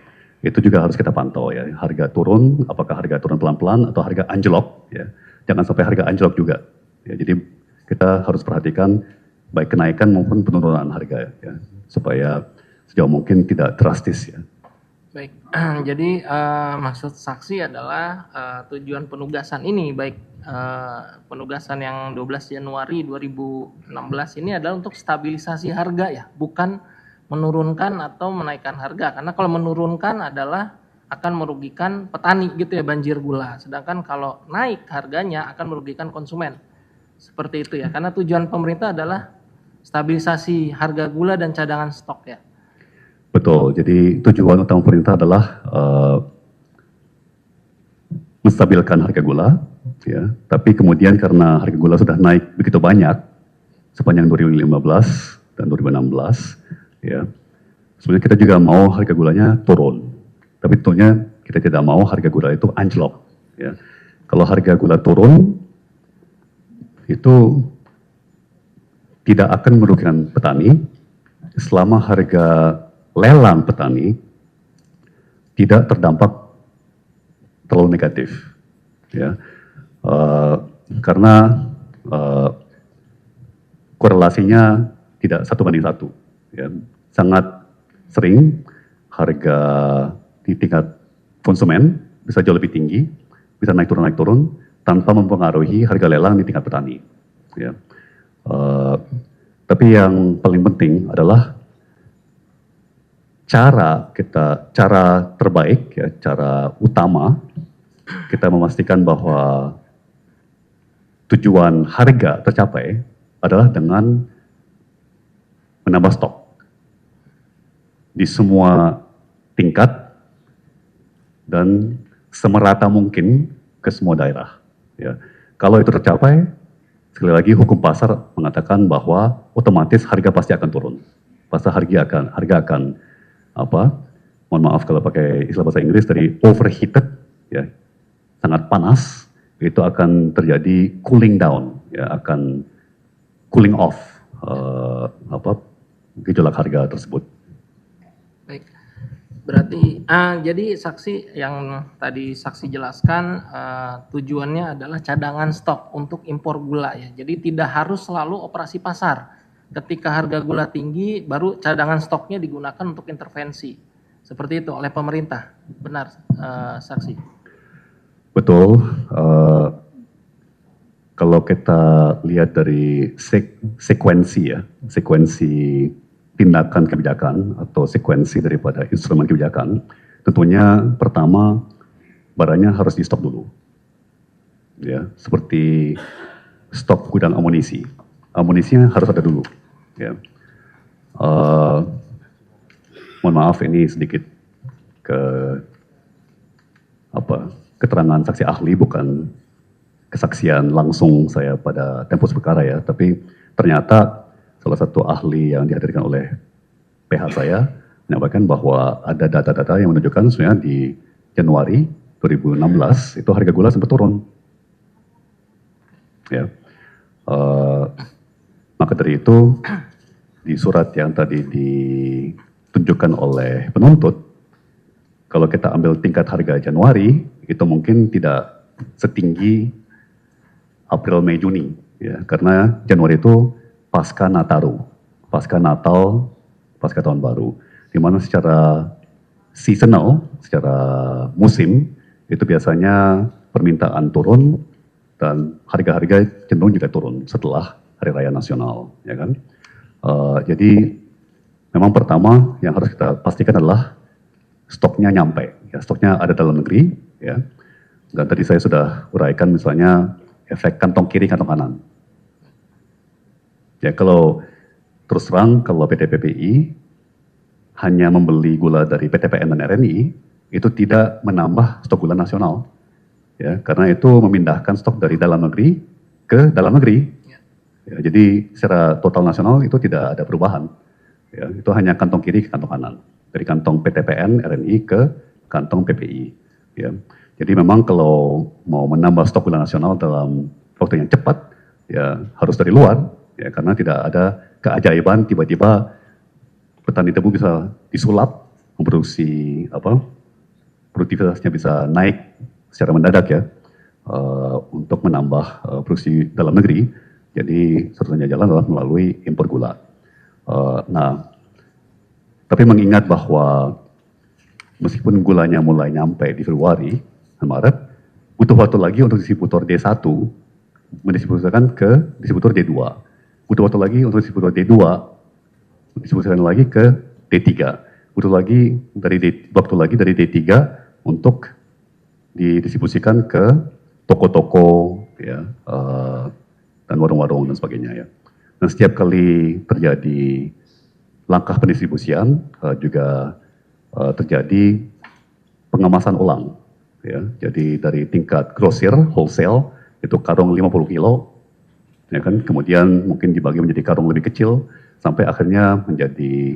Itu juga harus kita pantau, ya. Harga turun, apakah harga turun pelan-pelan atau harga anjlok, ya. Jangan sampai harga anjlok juga, ya. Jadi kita harus perhatikan baik kenaikan maupun penurunan harga, ya, supaya sejauh mungkin tidak drastis, ya. Baik, jadi maksud saksi adalah tujuan penugasan ini, baik penugasan yang 12 Januari 2016 ini adalah untuk stabilisasi harga, ya, bukan menurunkan atau menaikkan harga. Karena kalau menurunkan adalah akan merugikan petani gitu, ya, banjir gula. Sedangkan kalau naik harganya akan merugikan konsumen. Seperti itu, ya. Karena tujuan pemerintah adalah stabilisasi harga gula dan cadangan stok, ya. Betul, jadi tujuan utama pemerintah adalah menstabilkan harga gula, ya. Tapi kemudian karena harga gula sudah naik begitu banyak sepanjang 2015 dan 2016, ya, sebenarnya kita juga mau harga gulanya turun. Tapi tentunya kita tidak mau harga gula itu anjlok, ya. Kalau harga gula turun, itu tidak akan merugikan petani selama harga lelang petani tidak terdampak terlalu negatif, ya. Karena korelasinya tidak 1:1, ya. Sangat sering harga di tingkat konsumen bisa jauh lebih tinggi, bisa naik turun tanpa mempengaruhi harga lelang di tingkat petani, ya. Tapi yang paling penting adalah cara terbaik, ya, cara utama kita memastikan bahwa tujuan harga tercapai adalah dengan menambah stok di semua tingkat dan semerata mungkin ke semua daerah. Ya. Kalau itu tercapai, sekali lagi hukum pasar mengatakan bahwa otomatis harga pasti akan turun. Pasti harga akan mohon maaf kalau pakai istilah bahasa Inggris dari overheated, ya, sangat panas, itu akan terjadi cooling down, ya, akan cooling off gejolak harga tersebut. Baik, berarti jadi saksi yang tadi saksi jelaskan tujuannya adalah cadangan stok untuk impor gula, ya. Jadi tidak harus selalu operasi pasar. Ketika harga gula tinggi, baru cadangan stoknya digunakan untuk intervensi. Seperti itu oleh pemerintah, benar saksi? Betul. Kalau kita lihat dari sekuensi tindakan kebijakan atau sekuensi daripada instrumen kebijakan, tentunya pertama barangnya harus di stok dulu, ya, seperti stok gudang amunisi. Amunisinya harus ada dulu, ya. Mohon maaf ini sedikit keterangan saksi ahli, bukan kesaksian langsung saya pada tempus perkara, ya, tapi ternyata salah satu ahli yang dihadirkan oleh PH saya menyampaikan bahwa ada data-data yang menunjukkan sebenarnya di Januari 2016 itu harga gula sempat turun, ya. Maka dari itu di surat yang tadi ditunjukkan oleh penuntut, kalau kita ambil tingkat harga Januari itu mungkin tidak setinggi April, Mei, Juni, ya, karena Januari itu pasca Nataru, pasca Natal, pasca Tahun Baru, di mana secara seasonal, secara musim itu biasanya permintaan turun dan harga-harga cenderung juga turun setelah Hari Raya Nasional, ya kan? Jadi memang pertama yang harus kita pastikan adalah stoknya nyampe, ya, stoknya ada dalam negeri, ya. Dan tadi saya sudah uraikan misalnya efek kantong kiri, kantong kanan. Ya, kalau terus terang kalau PT PPI hanya membeli gula dari PTPN dan RNI, itu tidak menambah stok gula nasional, ya, karena itu memindahkan stok dari dalam negeri ke dalam negeri. Ya, jadi secara total nasional itu tidak ada perubahan, ya, itu hanya kantong kiri ke kantong kanan, dari kantong PTPN, RNI ke kantong PPI, ya. Jadi memang kalau mau menambah stok gula nasional dalam waktu yang cepat, ya harus dari luar, ya, karena tidak ada keajaiban tiba-tiba petani tebu bisa disulap, memproduksi produktivitasnya bisa naik secara mendadak, ya, untuk menambah produksi dalam negeri. Jadi satu-satunya jalan adalah melalui impor gula. Nah, tapi mengingat bahwa meskipun gulanya mulai nyampe di Februari dan Maret, butuh waktu lagi untuk distributor D1 mendistribusikan ke distributor D2. Butuh waktu lagi untuk distributor D2 mendistribusikan lagi ke D3. Butuh lagi waktu lagi dari D3 untuk didistribusikan ke toko-toko, ya, dan warung-warung dan sebagainya, ya. Dan setiap kali terjadi langkah pendistribusian juga terjadi pengemasan ulang, ya. Jadi dari tingkat grosir, wholesale itu karung 50 kilo, ya kan, kemudian mungkin dibagi menjadi karung lebih kecil sampai akhirnya menjadi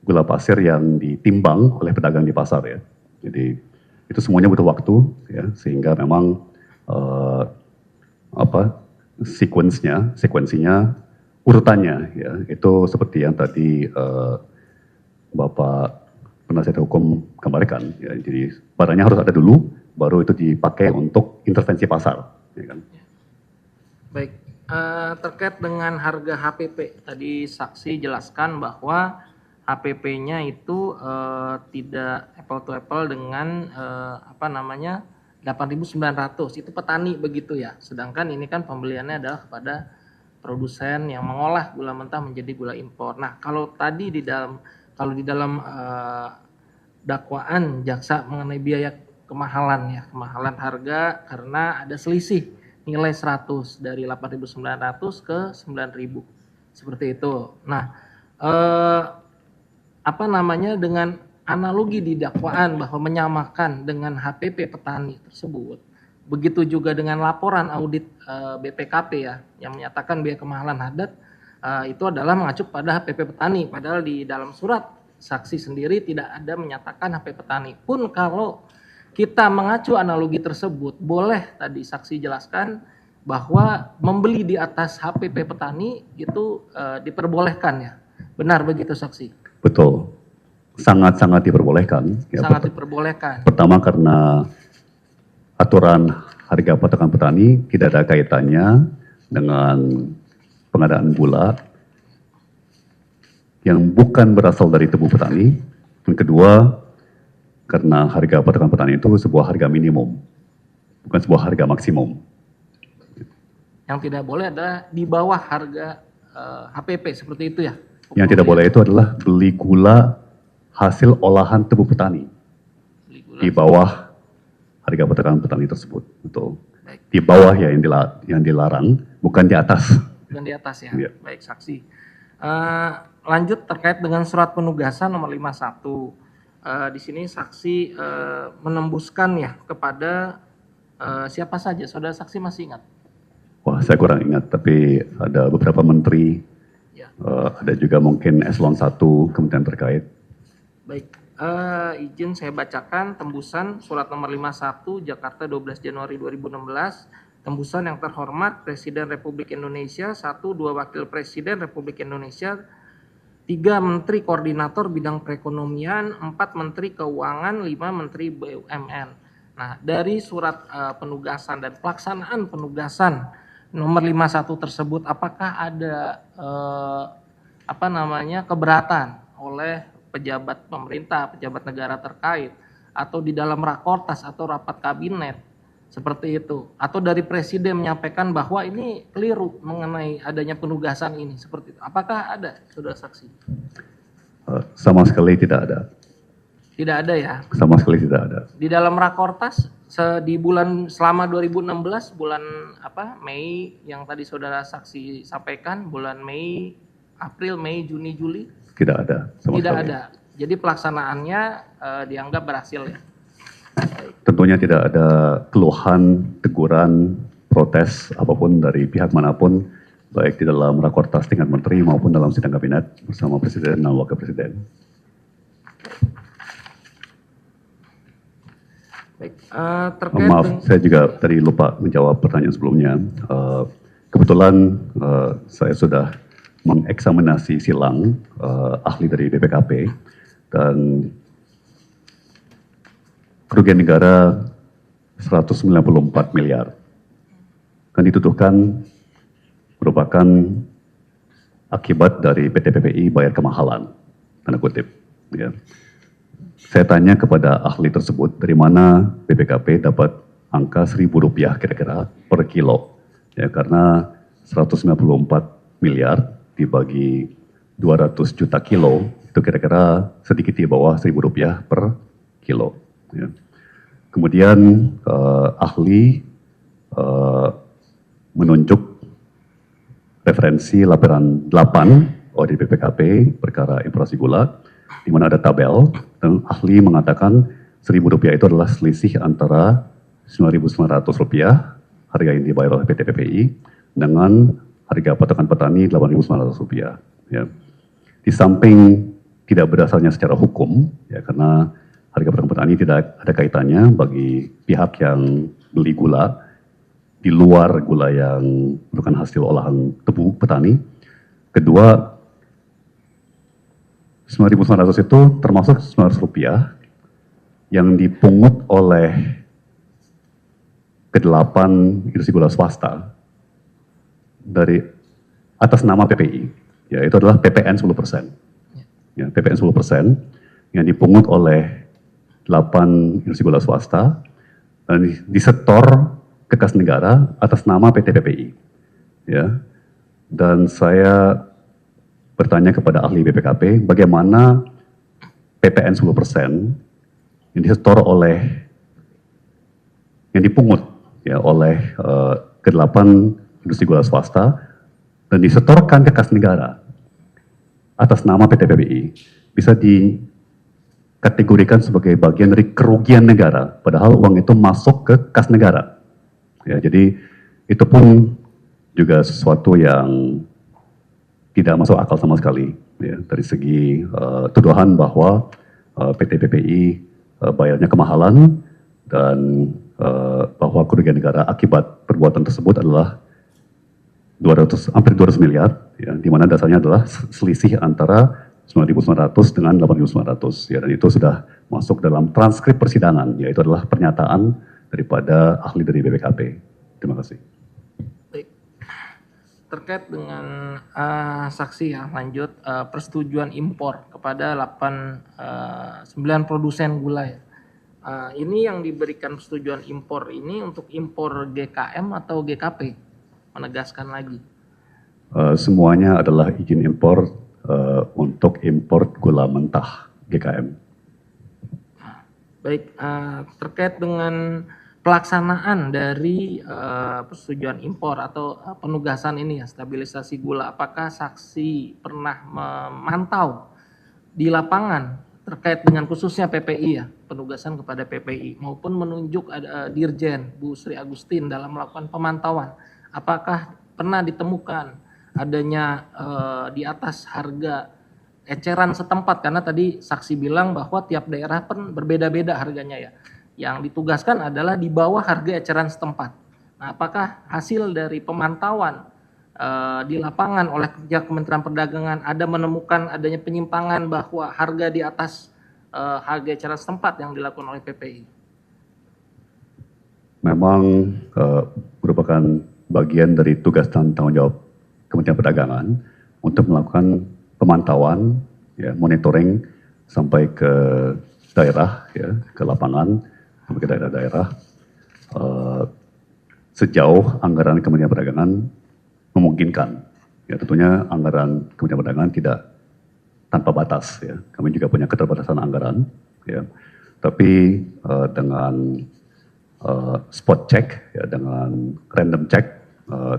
gula pasir yang ditimbang oleh pedagang di pasar, ya. Jadi itu semuanya butuh waktu, ya, sehingga memang sekuensinya, urutannya, ya, itu seperti yang tadi Bapak penasihat hukum gambarkan, ya. Jadi barangnya harus ada dulu, baru itu dipakai untuk intervensi pasar. Ya kan? Baik, terkait dengan harga HPP, tadi saksi jelaskan bahwa HPP-nya itu tidak apple to apple dengan 8.900, itu petani begitu ya. Sedangkan ini kan pembeliannya adalah kepada produsen yang mengolah gula mentah menjadi gula impor. Nah, kalau tadi di dalam dakwaan jaksa mengenai biaya kemahalan harga karena ada selisih nilai 100 dari 8.900 ke 9.000 seperti itu. Nah, dengan analogi di dakwaan bahwa menyamakan dengan HPP petani tersebut, begitu juga dengan laporan audit BPKP ya yang menyatakan biaya kemahalan adat itu adalah mengacu pada HPP petani, padahal di dalam surat saksi sendiri tidak ada menyatakan HP petani. Pun kalau kita mengacu analogi tersebut, boleh tadi saksi jelaskan bahwa membeli di atas HPP petani itu diperbolehkan ya. Benar begitu saksi? Betul, sangat-sangat diperbolehkan. Ya, sangat diperbolehkan. Pertama karena aturan harga patokan petani tidak ada kaitannya dengan pengadaan gula yang bukan berasal dari tubuh petani. Yang kedua, karena harga patokan petani itu sebuah harga minimum, bukan sebuah harga maksimum. Yang tidak boleh adalah di bawah harga HPP seperti itu ya? Yang tidak boleh itu adalah beli gula hasil olahan tubuh petani di bawah harga patokan petani tersebut. Betul. Baik. Di bawah ya yang dilarang, bukan di atas. Bukan di atas ya. Ya. Baik saksi. Lanjut terkait dengan surat penugasan nomor 51. Di sini saksi menembuskan ya kepada siapa saja? Saudara saksi masih ingat? Wah, saya kurang ingat, tapi ada beberapa menteri, Ya. ada juga mungkin eselon 1 kementerian terkait. Baik, izin saya bacakan tembusan surat nomor 51 Jakarta 12 Januari 2016. Tembusan yang terhormat Presiden Republik Indonesia, 1, 2 Wakil Presiden Republik Indonesia, 3 Menteri Koordinator Bidang Perekonomian, 4 Menteri Keuangan, 5 Menteri BUMN. Nah, dari surat penugasan dan pelaksanaan penugasan nomor 51 tersebut, apakah ada keberatan oleh pejabat pemerintah, pejabat negara terkait, atau di dalam rakortas atau rapat kabinet seperti itu, atau dari presiden menyampaikan bahwa ini keliru mengenai adanya penugasan ini seperti itu? Apakah ada, saudara saksi? Sama sekali tidak ada. Tidak ada ya. Sama sekali tidak ada. Di dalam rakortas di bulan selama 2016 bulan Mei yang tadi saudara saksi sampaikan, bulan Mei, April, Mei, Juni, Juli Tidak ada. Sama tidak sekali. ada. Jadi pelaksanaannya dianggap berhasil ya. Tentunya tidak ada keluhan, teguran, protes apapun dari pihak manapun, baik di dalam rakortas tingkat menteri maupun dalam sidang kabinet bersama presiden dan wakil presiden. Baik, terkait Maaf, saya juga tadi lupa menjawab pertanyaan sebelumnya. Kebetulan saya sudah mengeksaminasi silang ahli dari BPKP dan kerugian negara 194 miliar. Kan dituduhkan merupakan akibat dari PT PPI bayar kemahalan, tanda kutip. Ya. Saya tanya kepada ahli tersebut, dari mana BPKP dapat angka Rp1.000 kira-kira per kilo. Ya, karena 194 miliar dibagi 200 juta kilo, itu kira-kira sedikit di bawah Rp1.000 per kilo. Ya. Kemudian ahli menunjuk referensi laporan 8 audit BPKP perkara inflasi gula, di mana ada tabel, dan ahli mengatakan Rp1.000 itu adalah selisih antara Rp9.900 harga yang dibayar oleh PT PPI dengan harga patokan petani Rp8.900. Ya. Di samping tidak berdasarnya secara hukum, ya, karena harga patokan petani tidak ada kaitannya bagi pihak yang beli gula di luar gula yang merupakan hasil olahan tebu petani. Kedua, Rp9.900 itu termasuk Rp900 yang dipungut oleh ke-8 industri gula swasta dari atas nama PPI, ya itu adalah PPN 10%. Ya, PPN 10% yang dipungut oleh 8 industri gula swasta dan disetor ke kas negara atas nama PT PPI. Ya. Dan saya bertanya kepada ahli BPKP bagaimana PPN 10% yang disetor oleh yang dipungut ya oleh ke-8 industri gula swasta dan disetorkan ke kas negara atas nama PT PPI bisa dikategorikan sebagai bagian dari kerugian negara, padahal uang itu masuk ke kas negara. Ya, jadi itu pun juga sesuatu yang tidak masuk akal sama sekali. Ya, dari segi tuduhan bahwa PT PPI bayarnya kemahalan dan bahwa kerugian negara akibat perbuatan tersebut adalah hampir 200 miliar, ya, di mana dasarnya adalah selisih antara 9.900 dengan 8.900, ya, dan itu sudah masuk dalam transkrip persidangan, yaitu adalah pernyataan daripada ahli dari BPKP. Terima kasih. Baik. Terkait dengan saksi ya, lanjut persetujuan impor kepada 9 produsen gula ya. Ini yang diberikan persetujuan impor ini untuk impor GKM atau GKP? Menegaskan lagi. Semuanya adalah izin impor untuk impor gula mentah GKM. Baik, terkait dengan pelaksanaan dari persetujuan impor atau penugasan ini ya, stabilisasi gula, apakah saksi pernah memantau di lapangan terkait dengan khususnya PPI ya, penugasan kepada PPI maupun menunjuk ada Dirjen Bu Sri Agustin dalam melakukan pemantauan, apakah pernah ditemukan adanya di atas harga eceran setempat, karena tadi saksi bilang bahwa tiap daerah pun berbeda-beda harganya ya. Yang ditugaskan adalah di bawah harga eceran setempat. Nah, apakah hasil dari pemantauan di lapangan oleh pihak Kementerian Perdagangan ada menemukan adanya penyimpangan bahwa harga di atas harga eceran setempat yang dilakukan oleh PPI? Memang merupakan bagian dari tugas dan tanggung jawab Kementerian Perdagangan untuk melakukan pemantauan, ya, monitoring sampai ke daerah, ya, ke lapangan, sampai ke daerah-daerah, sejauh anggaran Kementerian Perdagangan memungkinkan. Ya, tentunya anggaran Kementerian Perdagangan tidak tanpa batas, ya. Kami juga punya keterbatasan anggaran, ya. Tapi dengan spot check, ya, dengan random check,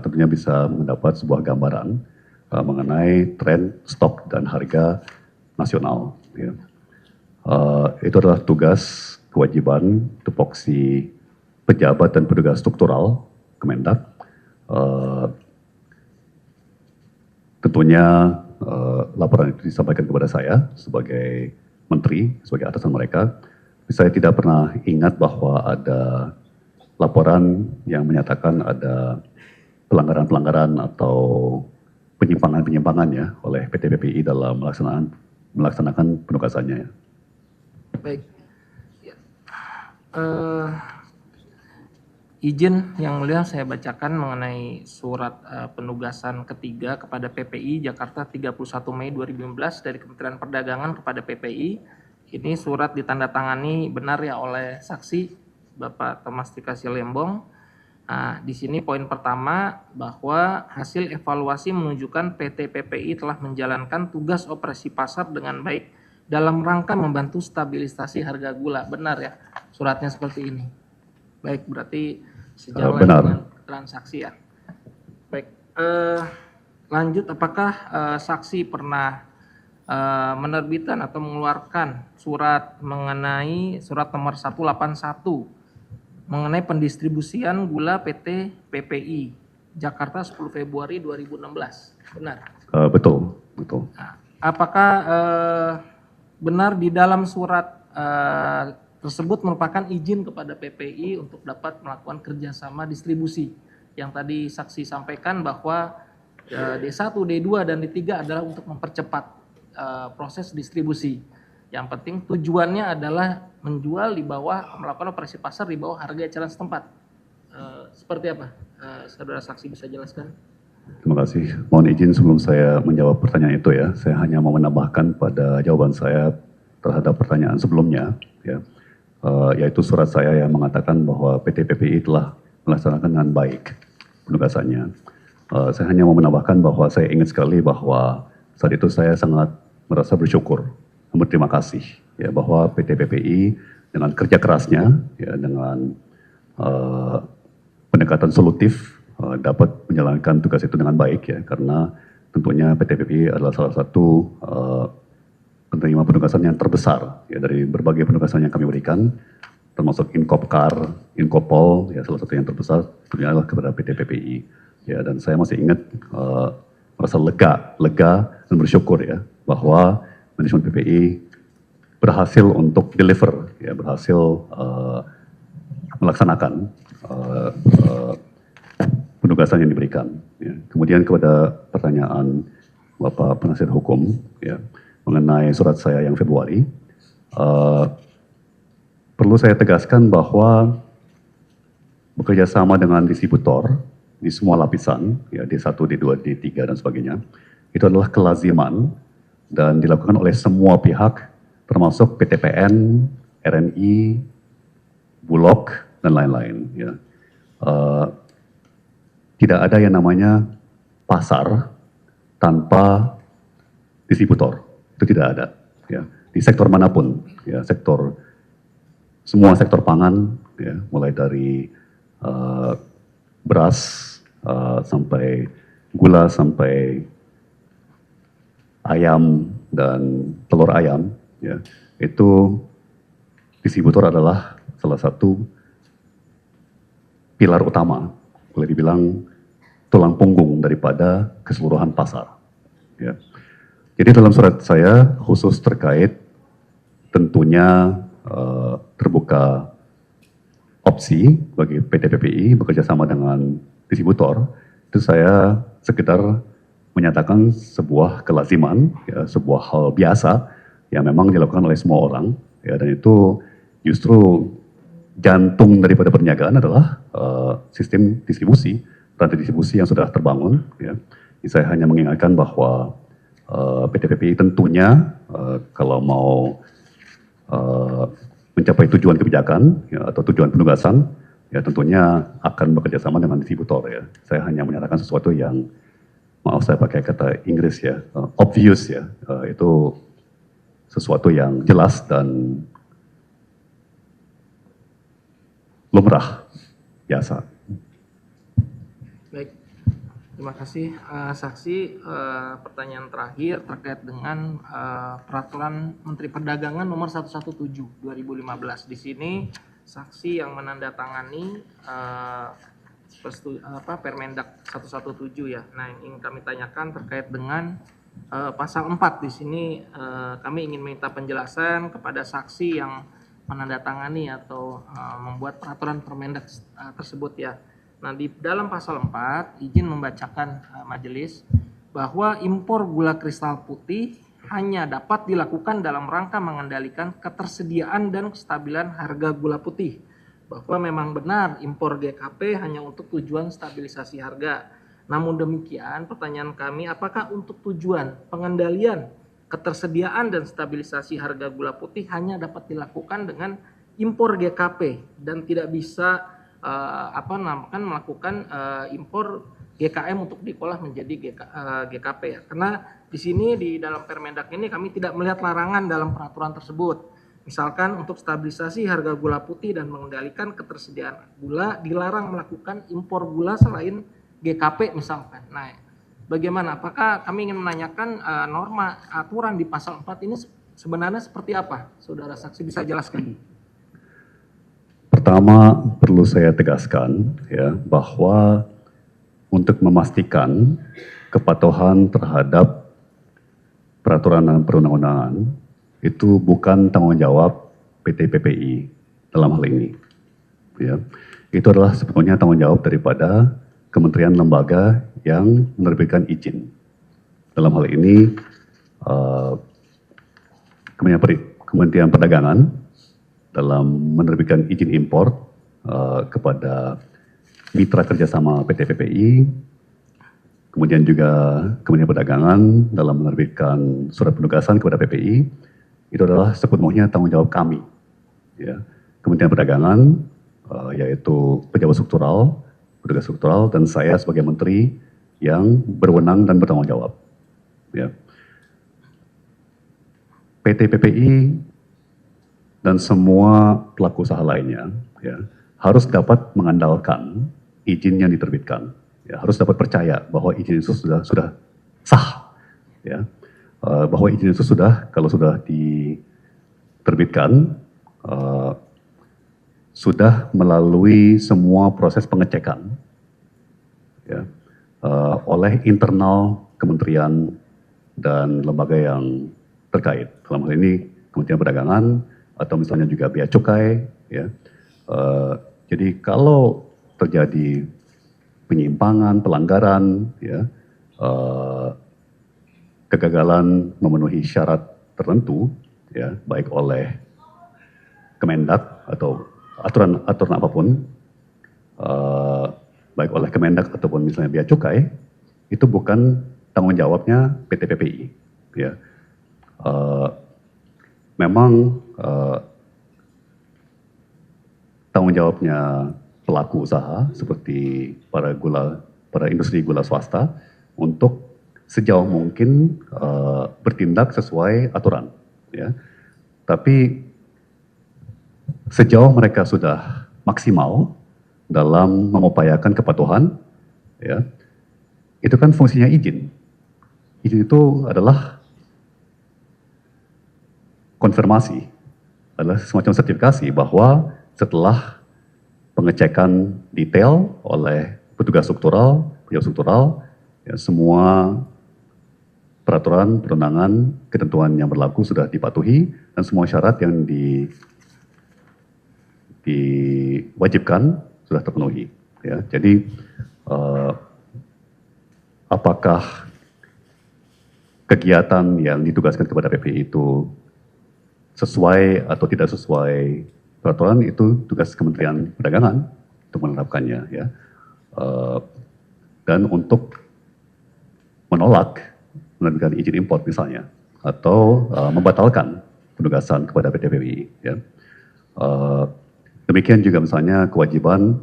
tentunya bisa mendapat sebuah gambaran mengenai tren stok dan harga nasional. Ya. Itu adalah tugas, kewajiban, tupoksi pejabat dan petugas struktural Kemendak. Tentunya laporan itu disampaikan kepada saya sebagai menteri, sebagai atasan mereka. Saya tidak pernah ingat bahwa ada laporan yang menyatakan ada pelanggaran-pelanggaran atau penyimpangan-penyimpangan ya oleh PT PPI dalam melaksanakan penugasannya. Ya. Baik. Ya. Izin yang mulia saya bacakan mengenai surat penugasan ketiga kepada PPI Jakarta 31 Mei 2015 dari Kementerian Perdagangan kepada PPI. Ini surat ditandatangani benar ya oleh saksi Bapak Thomas Dikasih Lembong. Nah, di sini poin pertama bahwa hasil evaluasi menunjukkan PT PPI telah menjalankan tugas operasi pasar dengan baik dalam rangka membantu stabilisasi harga gula. Benar ya, suratnya seperti ini. Baik, berarti sejalan dengan transaksi ya. Baik, lanjut, apakah saksi pernah menerbitkan atau mengeluarkan surat mengenai surat nomor 181 mengenai pendistribusian gula PT PPI Jakarta 10 Februari 2016? Benar? Betul. Nah, apakah benar di dalam surat tersebut merupakan izin kepada PPI untuk dapat melakukan kerjasama distribusi yang tadi saksi sampaikan bahwa D1, D2, dan D3 adalah untuk mempercepat proses distribusi. Yang penting tujuannya adalah menjual di bawah, melakukan operasi pasar di bawah harga eceran setempat. seperti apa? Saudara saksi bisa jelaskan? Terima kasih. Mohon izin sebelum saya menjawab pertanyaan itu ya, saya hanya mau menambahkan pada jawaban saya terhadap pertanyaan sebelumnya, ya, yaitu surat saya yang mengatakan bahwa PT PPI telah melaksanakan dengan baik penugasannya. Saya hanya mau menambahkan bahwa saya ingat sekali bahwa saat itu saya sangat merasa bersyukur, berterima kasih, ya, bahwa PT PPI dengan kerja kerasnya, ya, dengan pendekatan solutif dapat menjalankan tugas itu dengan baik, ya, karena tentunya PT PPI adalah salah satu penerima penugasan yang terbesar, ya, dari berbagai penugasan yang kami berikan, termasuk Inkopkar, Inkopol, ya, salah satu yang terbesar tentunya adalah kepada PT PPI, ya, dan saya masih ingat merasa lega dan bersyukur, ya, bahwa manajemen PPI berhasil untuk deliver, ya, berhasil melaksanakan penugasan yang diberikan. Ya. Kemudian kepada pertanyaan Bapak Penasihat Hukum, ya, mengenai surat saya yang Februari, perlu saya tegaskan bahwa bekerja sama dengan distributor di semua lapisan, ya, D1, D2, D3 dan sebagainya, itu adalah kelaziman dan dilakukan oleh semua pihak, termasuk PTPN, RNI, Bulog dan lain-lain. Ya. Tidak ada yang namanya pasar tanpa distributor, itu tidak ada. Ya. Di sektor manapun, ya, semua sektor pangan, ya, mulai dari beras sampai gula sampai ayam dan telur ayam, ya, itu distributor adalah salah satu pilar utama, boleh dibilang tulang punggung daripada keseluruhan pasar. Ya. Jadi dalam surat saya khusus terkait tentunya terbuka opsi bagi PT PPI bekerja sama dengan distributor, itu saya sekedar menyatakan sebuah kelaziman, ya, sebuah hal biasa yang memang dilakukan oleh semua orang, ya, dan itu justru jantung daripada perniagaan adalah sistem distribusi, rantai distribusi yang sudah terbangun. Ya. Jadi saya hanya mengingatkan bahwa PT PPI tentunya kalau mau mencapai tujuan kebijakan, ya, atau tujuan penugasan, ya, tentunya akan bekerja sama dengan distributor. Ya. Saya hanya menyatakan sesuatu yang, maaf saya pakai kata Inggris, ya, obvious, ya, itu sesuatu yang jelas dan lumrah, biasa. Baik, terima kasih saksi. Pertanyaan terakhir terkait dengan peraturan Menteri Perdagangan nomor 117 2015. Di sini saksi yang menandatangani Permendak 117, ya. Nah, yang ingin kami tanyakan terkait dengan pasal 4. Di sini kami ingin minta penjelasan kepada saksi yang menandatangani atau membuat peraturan Permendak tersebut, ya. Nah, di dalam pasal 4 izin membacakan majelis bahwa impor gula kristal putih hanya dapat dilakukan dalam rangka mengendalikan ketersediaan dan kestabilan harga gula putih. Bahwa memang benar impor GKP hanya untuk tujuan stabilisasi harga. Namun demikian, pertanyaan kami, apakah untuk tujuan pengendalian ketersediaan dan stabilisasi harga gula putih hanya dapat dilakukan dengan impor GKP dan tidak bisa melakukan impor GKM untuk diolah menjadi GKP, ya. Karena di sini di dalam Permendak ini kami tidak melihat larangan dalam peraturan tersebut. Misalkan untuk stabilisasi harga gula putih dan mengendalikan ketersediaan gula dilarang melakukan impor gula selain GKP misalkan. Nah, bagaimana? Apakah kami ingin menanyakan norma aturan di pasal 4 ini sebenarnya seperti apa? Saudara saksi bisa jelaskan? Pertama, perlu saya tegaskan, ya, bahwa untuk memastikan kepatuhan terhadap peraturan dan perundang-undangan itu bukan tanggung jawab PT PPI dalam hal ini. Ya. Itu adalah sebetulnya tanggung jawab daripada kementerian lembaga yang menerbitkan izin. Dalam hal ini Kementerian Perdagangan dalam menerbitkan izin impor kepada mitra kerjasama PT PPI, kemudian juga Kementerian Perdagangan dalam menerbitkan surat penugasan kepada PPI, itu adalah sepenuhnya tanggung jawab kami. Ya. Kementerian Perdagangan, yaitu pejabat struktural, petugas struktural, dan saya sebagai menteri yang berwenang dan bertanggung jawab. Ya. PT PPI dan semua pelaku usaha lainnya ya, harus dapat mengandalkan izin yang diterbitkan. Ya, harus dapat percaya bahwa izin itu sudah sah. Ya. Bahwa izin itu kalau sudah diterbitkan, sudah melalui semua proses pengecekan ya, oleh internal kementerian dan lembaga yang terkait. Dalam hal ini Kementerian Perdagangan atau misalnya juga Bea Cukai. Ya. Jadi kalau terjadi penyimpangan, pelanggaran, ya, kegagalan memenuhi syarat tertentu, ya, baik oleh Kemendak atau aturan apapun, baik oleh Kemendak ataupun misalnya Bea Cukai, itu bukan tanggung jawabnya PT PPI. Ya. Memang tanggung jawabnya pelaku usaha seperti para industri gula swasta untuk sejauh mungkin bertindak sesuai aturan. Ya. Tapi sejauh mereka sudah maksimal dalam mengupayakan kepatuhan, ya, itu kan fungsinya izin. Izin itu adalah konfirmasi, adalah semacam sertifikasi bahwa setelah pengecekan detail oleh petugas struktural, ya, semua peraturan, perundangan, ketentuan yang berlaku sudah dipatuhi dan semua syarat yang diwajibkan sudah terpenuhi. Ya. Jadi apakah kegiatan yang ditugaskan kepada PPI itu sesuai atau tidak sesuai peraturan, itu tugas Kementerian Perdagangan untuk menerapkannya, ya. Dan untuk menolak menerbitkan izin impor misalnya, atau membatalkan penugasan kepada PT PPI. Ya. Demikian juga misalnya kewajiban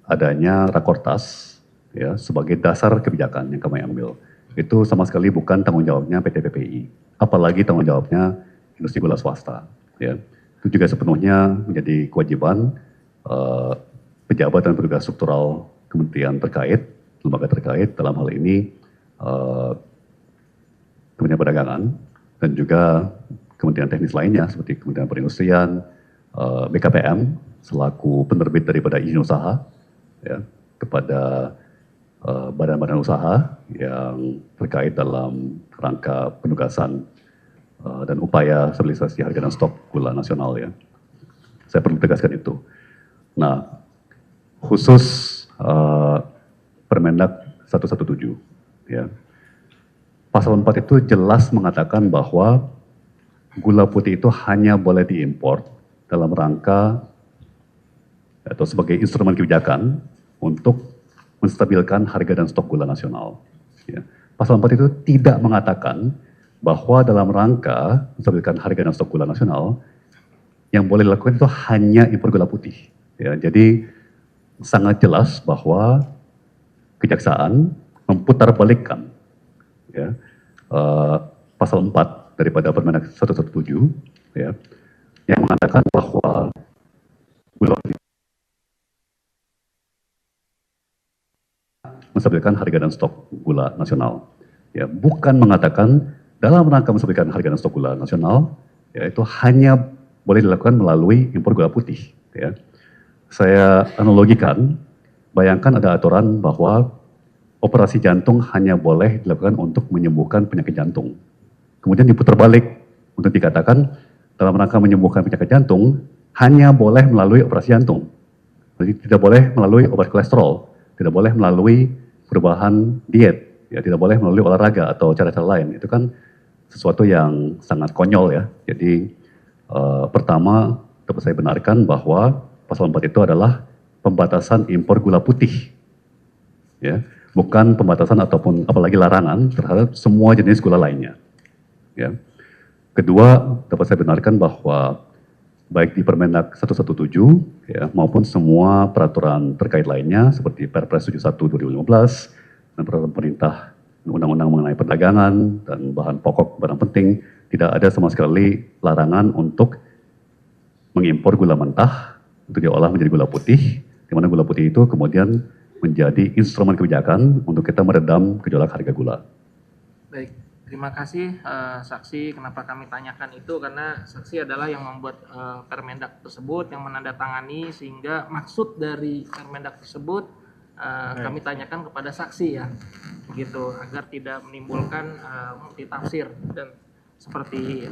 adanya rakortas, ya, sebagai dasar kebijakan yang kami ambil. Itu sama sekali bukan tanggung jawabnya PT PPI, apalagi tanggung jawabnya industri gula swasta. Ya. Itu juga sepenuhnya menjadi kewajiban pejabat dan petugas struktural kementerian terkait, lembaga terkait, dalam hal ini Kementerian Perdagangan dan juga kementerian teknis lainnya seperti Kementerian Perindustrian, BKPM selaku penerbit daripada izin usaha, ya, kepada badan-badan usaha yang terkait dalam rangka penugasan dan upaya stabilisasi harga dan stok gula nasional, ya. Saya perlu tegaskan itu. Nah, khusus Permendak 117, ya. Pasal 4 itu jelas mengatakan bahwa gula putih itu hanya boleh diimpor dalam rangka atau sebagai instrumen kebijakan untuk menstabilkan harga dan stok gula nasional. Ya. Pasal 4 itu tidak mengatakan bahwa dalam rangka menstabilkan harga dan stok gula nasional yang boleh dilakukan itu hanya impor gula putih. Ya, jadi sangat jelas bahwa Kejaksaan memutarbalikkan, ya, pasal 4 daripada Permendak 117, ya, yang mengatakan bahwa gula putih menstabilkan harga dan stok gula nasional. Ya, bukan mengatakan dalam rangka menstabilkan harga dan stok gula nasional, ya, itu hanya boleh dilakukan melalui impor gula putih. Ya. Saya analogikan, bayangkan ada aturan bahwa operasi jantung hanya boleh dilakukan untuk menyembuhkan penyakit jantung. Kemudian diputar balik untuk dikatakan dalam rangka menyembuhkan penyakit jantung hanya boleh melalui operasi jantung. Jadi tidak boleh melalui obat kolesterol, tidak boleh melalui perubahan diet, ya, tidak boleh melalui olahraga atau cara-cara lain. Itu kan sesuatu yang sangat konyol, ya. Jadi pertama dapat saya benarkan bahwa pasal 4 itu adalah pembatasan impor gula putih, ya, bukan pembatasan ataupun apalagi larangan terhadap semua jenis gula lainnya. Ya. Kedua, dapat saya benarkan bahwa baik di Permendag 117 ya, maupun semua peraturan terkait lainnya seperti Perpres 71 2015 dan peraturan pemerintah undang-undang mengenai perdagangan dan bahan pokok barang penting, tidak ada sama sekali larangan untuk mengimpor gula mentah untuk diolah menjadi gula putih, di mana gula putih itu kemudian menjadi instrumen kebijakan untuk kita meredam gejolak harga gula. Baik, terima kasih saksi. Kenapa kami tanyakan itu karena saksi adalah yang membuat Permendag tersebut, yang menandatangani, sehingga maksud dari Permendag tersebut kami tanyakan kepada saksi ya, begitu, agar tidak menimbulkan multitafsir dan seperti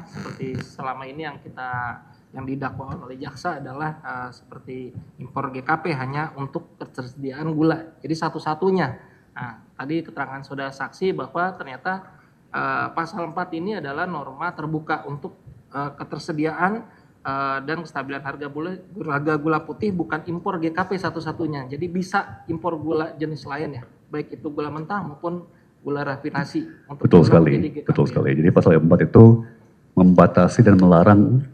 seperti selama ini yang didakwa oleh jaksa adalah seperti impor GKP hanya untuk ketersediaan gula. Jadi satu-satunya. Nah, tadi keterangan saudara saksi bahwa ternyata pasal 4 ini adalah norma terbuka untuk ketersediaan dan kestabilan harga gula putih, bukan impor GKP satu-satunya. Jadi bisa impor gula jenis lain ya, baik itu gula mentah maupun gula rafinasi. Betul sekali, betul sekali. Jadi pasal 4 itu membatasi dan melarang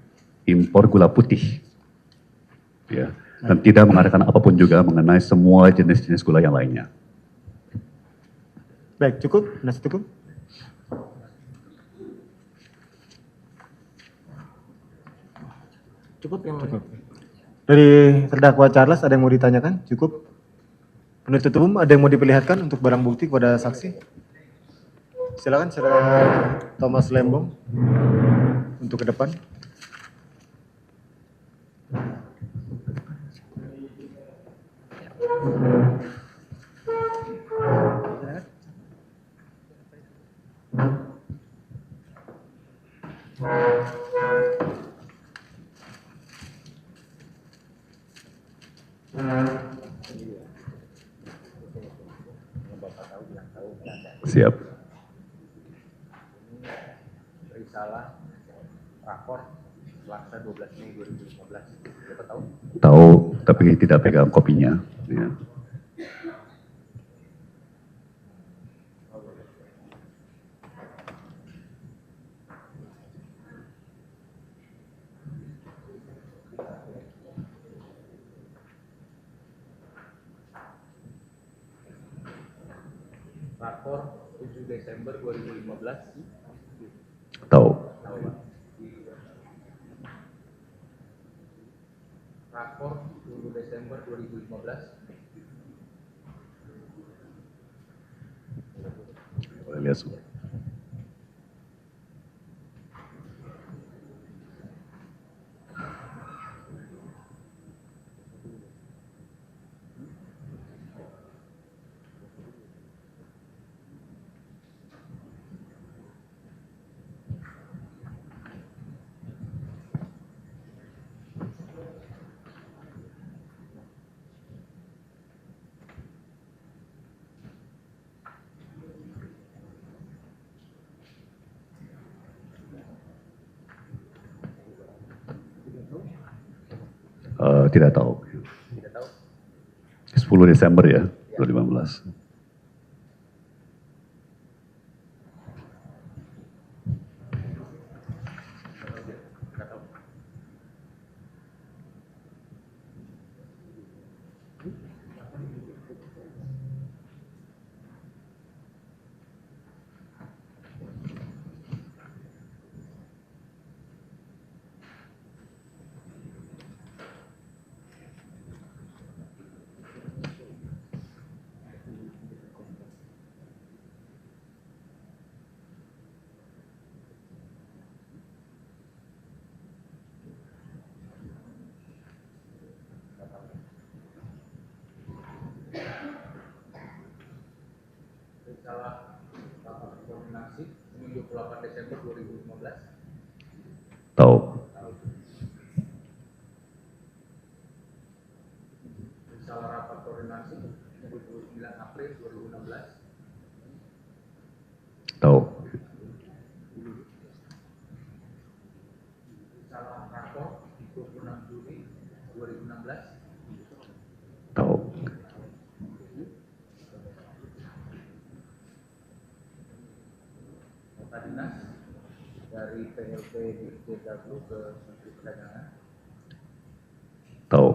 impor gula putih, ya, dan tidak mengatakan apapun juga mengenai semua jenis-jenis gula yang lainnya. Baik, cukup? Penasihat hukum? Cukup yang Cukup. Dari terdakwa Charles ada yang mau ditanyakan? Cukup? Penuntut umum ada yang mau diperlihatkan untuk barang bukti kepada saksi? Silakan saudara Thomas Lembong untuk ke depan. Siap. Risalah rapor Selasa 12 Mei 2015. Siapa tahu? Tahu, tapi tidak pegang kopinya. Ya. Rapor 7 Desember 2015. Tahu. Rapor 7 Desember 2015. Boleh lihat semua. Tidak tahu. Tidak tahu. 10 Desember ya, 2015. Risalah rapat koordinasi Senin 28 Desember 2015. Tahu. Risalah rapat koordinasi 29 April 2016. Tahu. Risalah rapor 26 Juli 2016. dinas dari PLT DW ke Menteri Perdagangan? Tahu.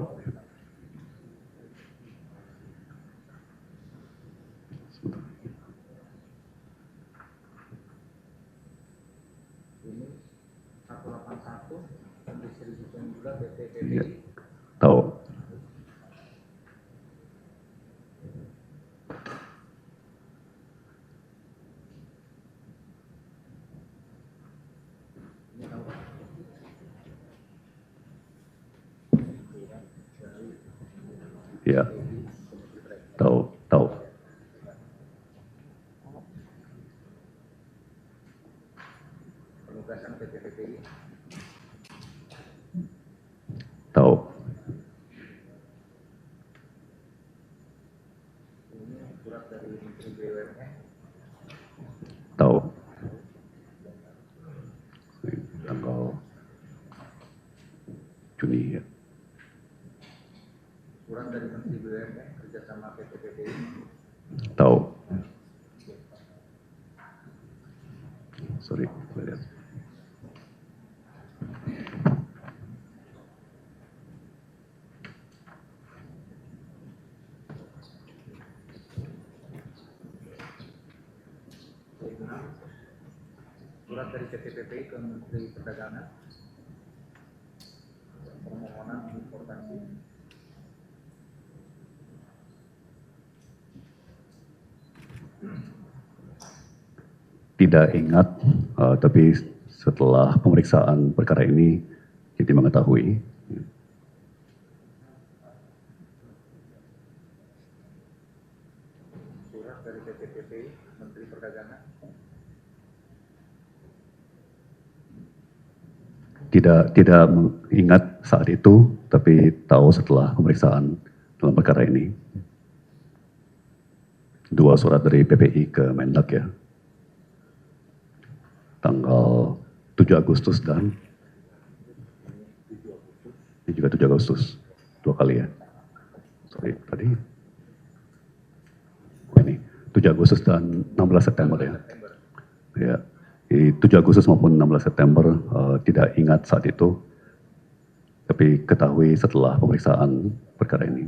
Ini 181 pendistribusian gula PT PPI. Iya. Tahu. Ini tahu. Iya. Tahu. Tahu. Penugasan PT PPI. Tahu. Ini surat dari Menteri BUMN. Tahu. Tanggal Juni ya. Surat dari Menteri BUMN kerjasama PT PPI. Tahu. Sorry, lihat. Surat dari PT PPI ke Menteri Perdagangan. Permohonan importasi. Tidak ingat, tapi setelah pemeriksaan perkara ini jadi mengetahui. Surat dari PT PPI Menteri Perdagangan. Tidak ingat saat itu, tapi tahu setelah pemeriksaan dalam perkara ini. 2 surat dari PPI ke Mendak ya. Tanggal 7 Agustus dan ini juga 7 Agustus. 2 kali ya. Sorry, tadi. Oh, ini 7 Agustus dan 16 September ya. Ya. Di 7 Agustus maupun 16 September tidak ingat saat itu, tapi ketahui setelah pemeriksaan perkara ini.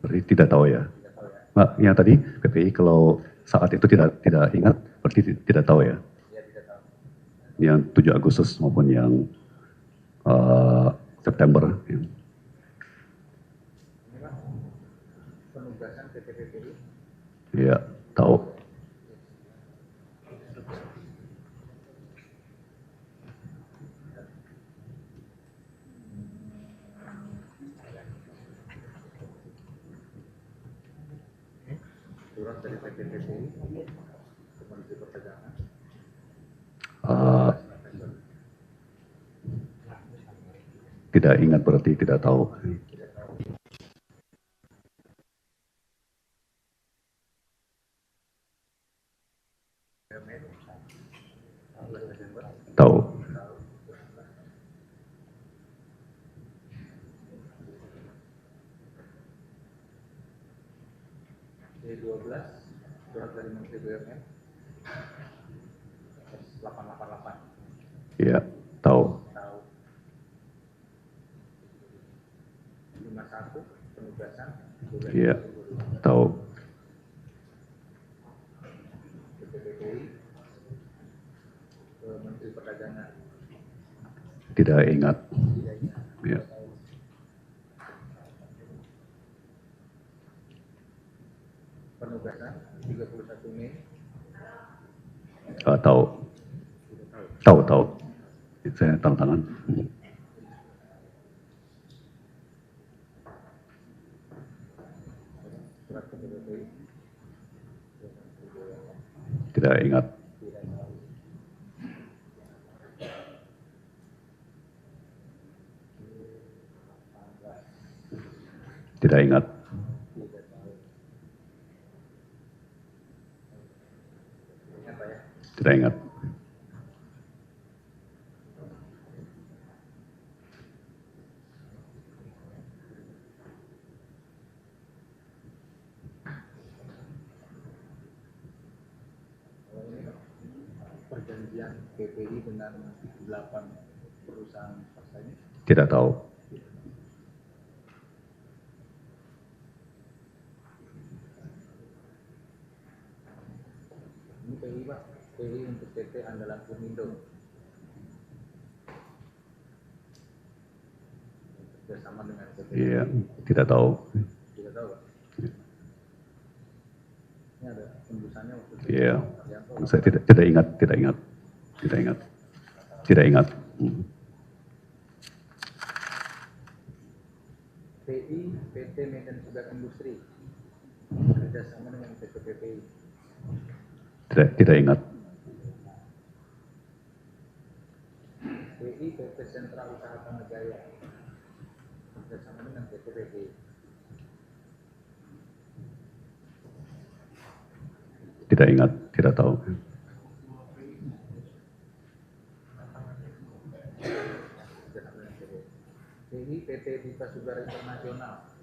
Berarti tidak tahu ya. Nah, yang tadi PPI kalau saat itu tidak ingat, berarti tidak tahu ya. Yang 7 Agustus maupun yang September. Ya. Penugasan PT PPI. Ya, tahu. Surat dari PT PPI ke Menteri Perdagangan. Tidak ingat berarti tidak tahu. Tahu. D12 surat dari Menteri BUMN S888. Iya, tahu. Tahu. 51 penugasan. Iya, tahu. PT PPI ke Menteri Perdagangan. Tidak ingat. Tidak ingat. Iya. Penugasan 31 Mei. Tahu. Tahu. Saya tanda tangan. Surat PT PPI. Tidak ingat. Tidak ingat. Tidak ingat. perjanjian PPI dengan 8 perusahaan swasta ini? Tidak tahu. Ini PI Pak, PI untuk PT Andalan Kumindo. Bersama dengan PT. Iya, tidak tahu. Tidak tahu Pak. Ini ada tembusannya waktu itu. Iya, saya tidak ingat. PI PT Medan Sugar Industri kerjasama dengan PT PPI. Tidak ingat. PI PT Sentra Usaha Tanajaya kerjasama dengan PT PPI. Tidak ingat, tidak tahu. PI PT Dita Sugar Internasional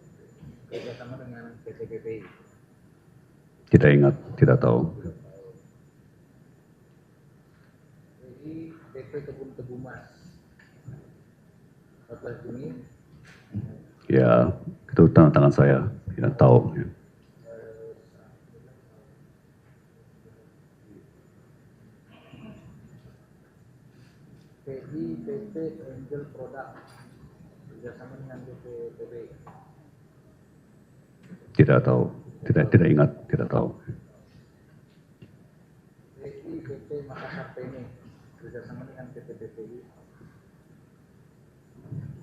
kerjasama dengan PT PPI. Tidak ingat, tidak tahu. PI PT Kebun Tebu Mas 14 Juni. Ya, itu tangan saya. Ya, tahu. Ya. PI PT Angel Product kerjasama dengan PT PPI. Tidak tahu. Tidak ingat, tidak tahu. PI PT Makassar Pene kerjasama dengan PT PPI.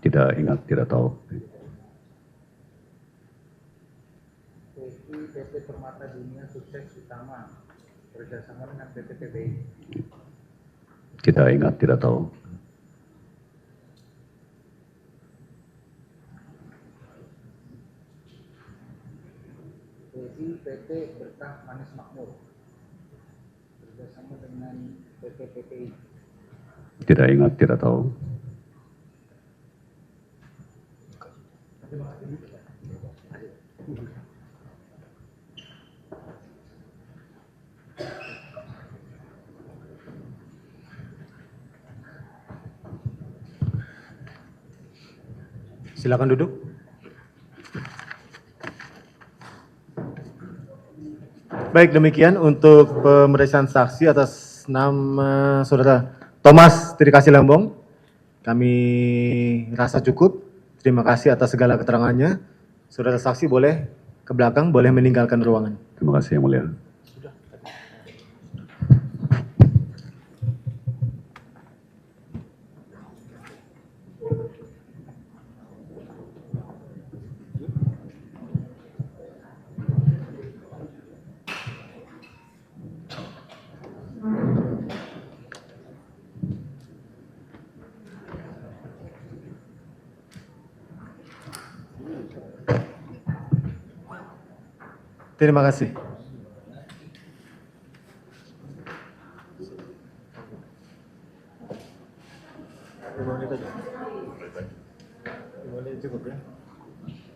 Tidak ingat, tidak tahu. PI PT Permata Dunia Sukses Utama kerjasama dengan PT PPI. Tidak ingat, tidak tahu. PI PT Berkah Manis Makmur kerjasama dengan PT PPI. Tidak ingat, tidak tahu. Silakan duduk. Baik, demikian untuk pemeriksaan saksi atas nama Saudara Thomas Tirikasih Lembong. Kami rasa cukup. Terima kasih atas segala keterangannya. Saudara saksi boleh ke belakang, boleh meninggalkan ruangan. Terima kasih Yang Mulia. Terima kasih.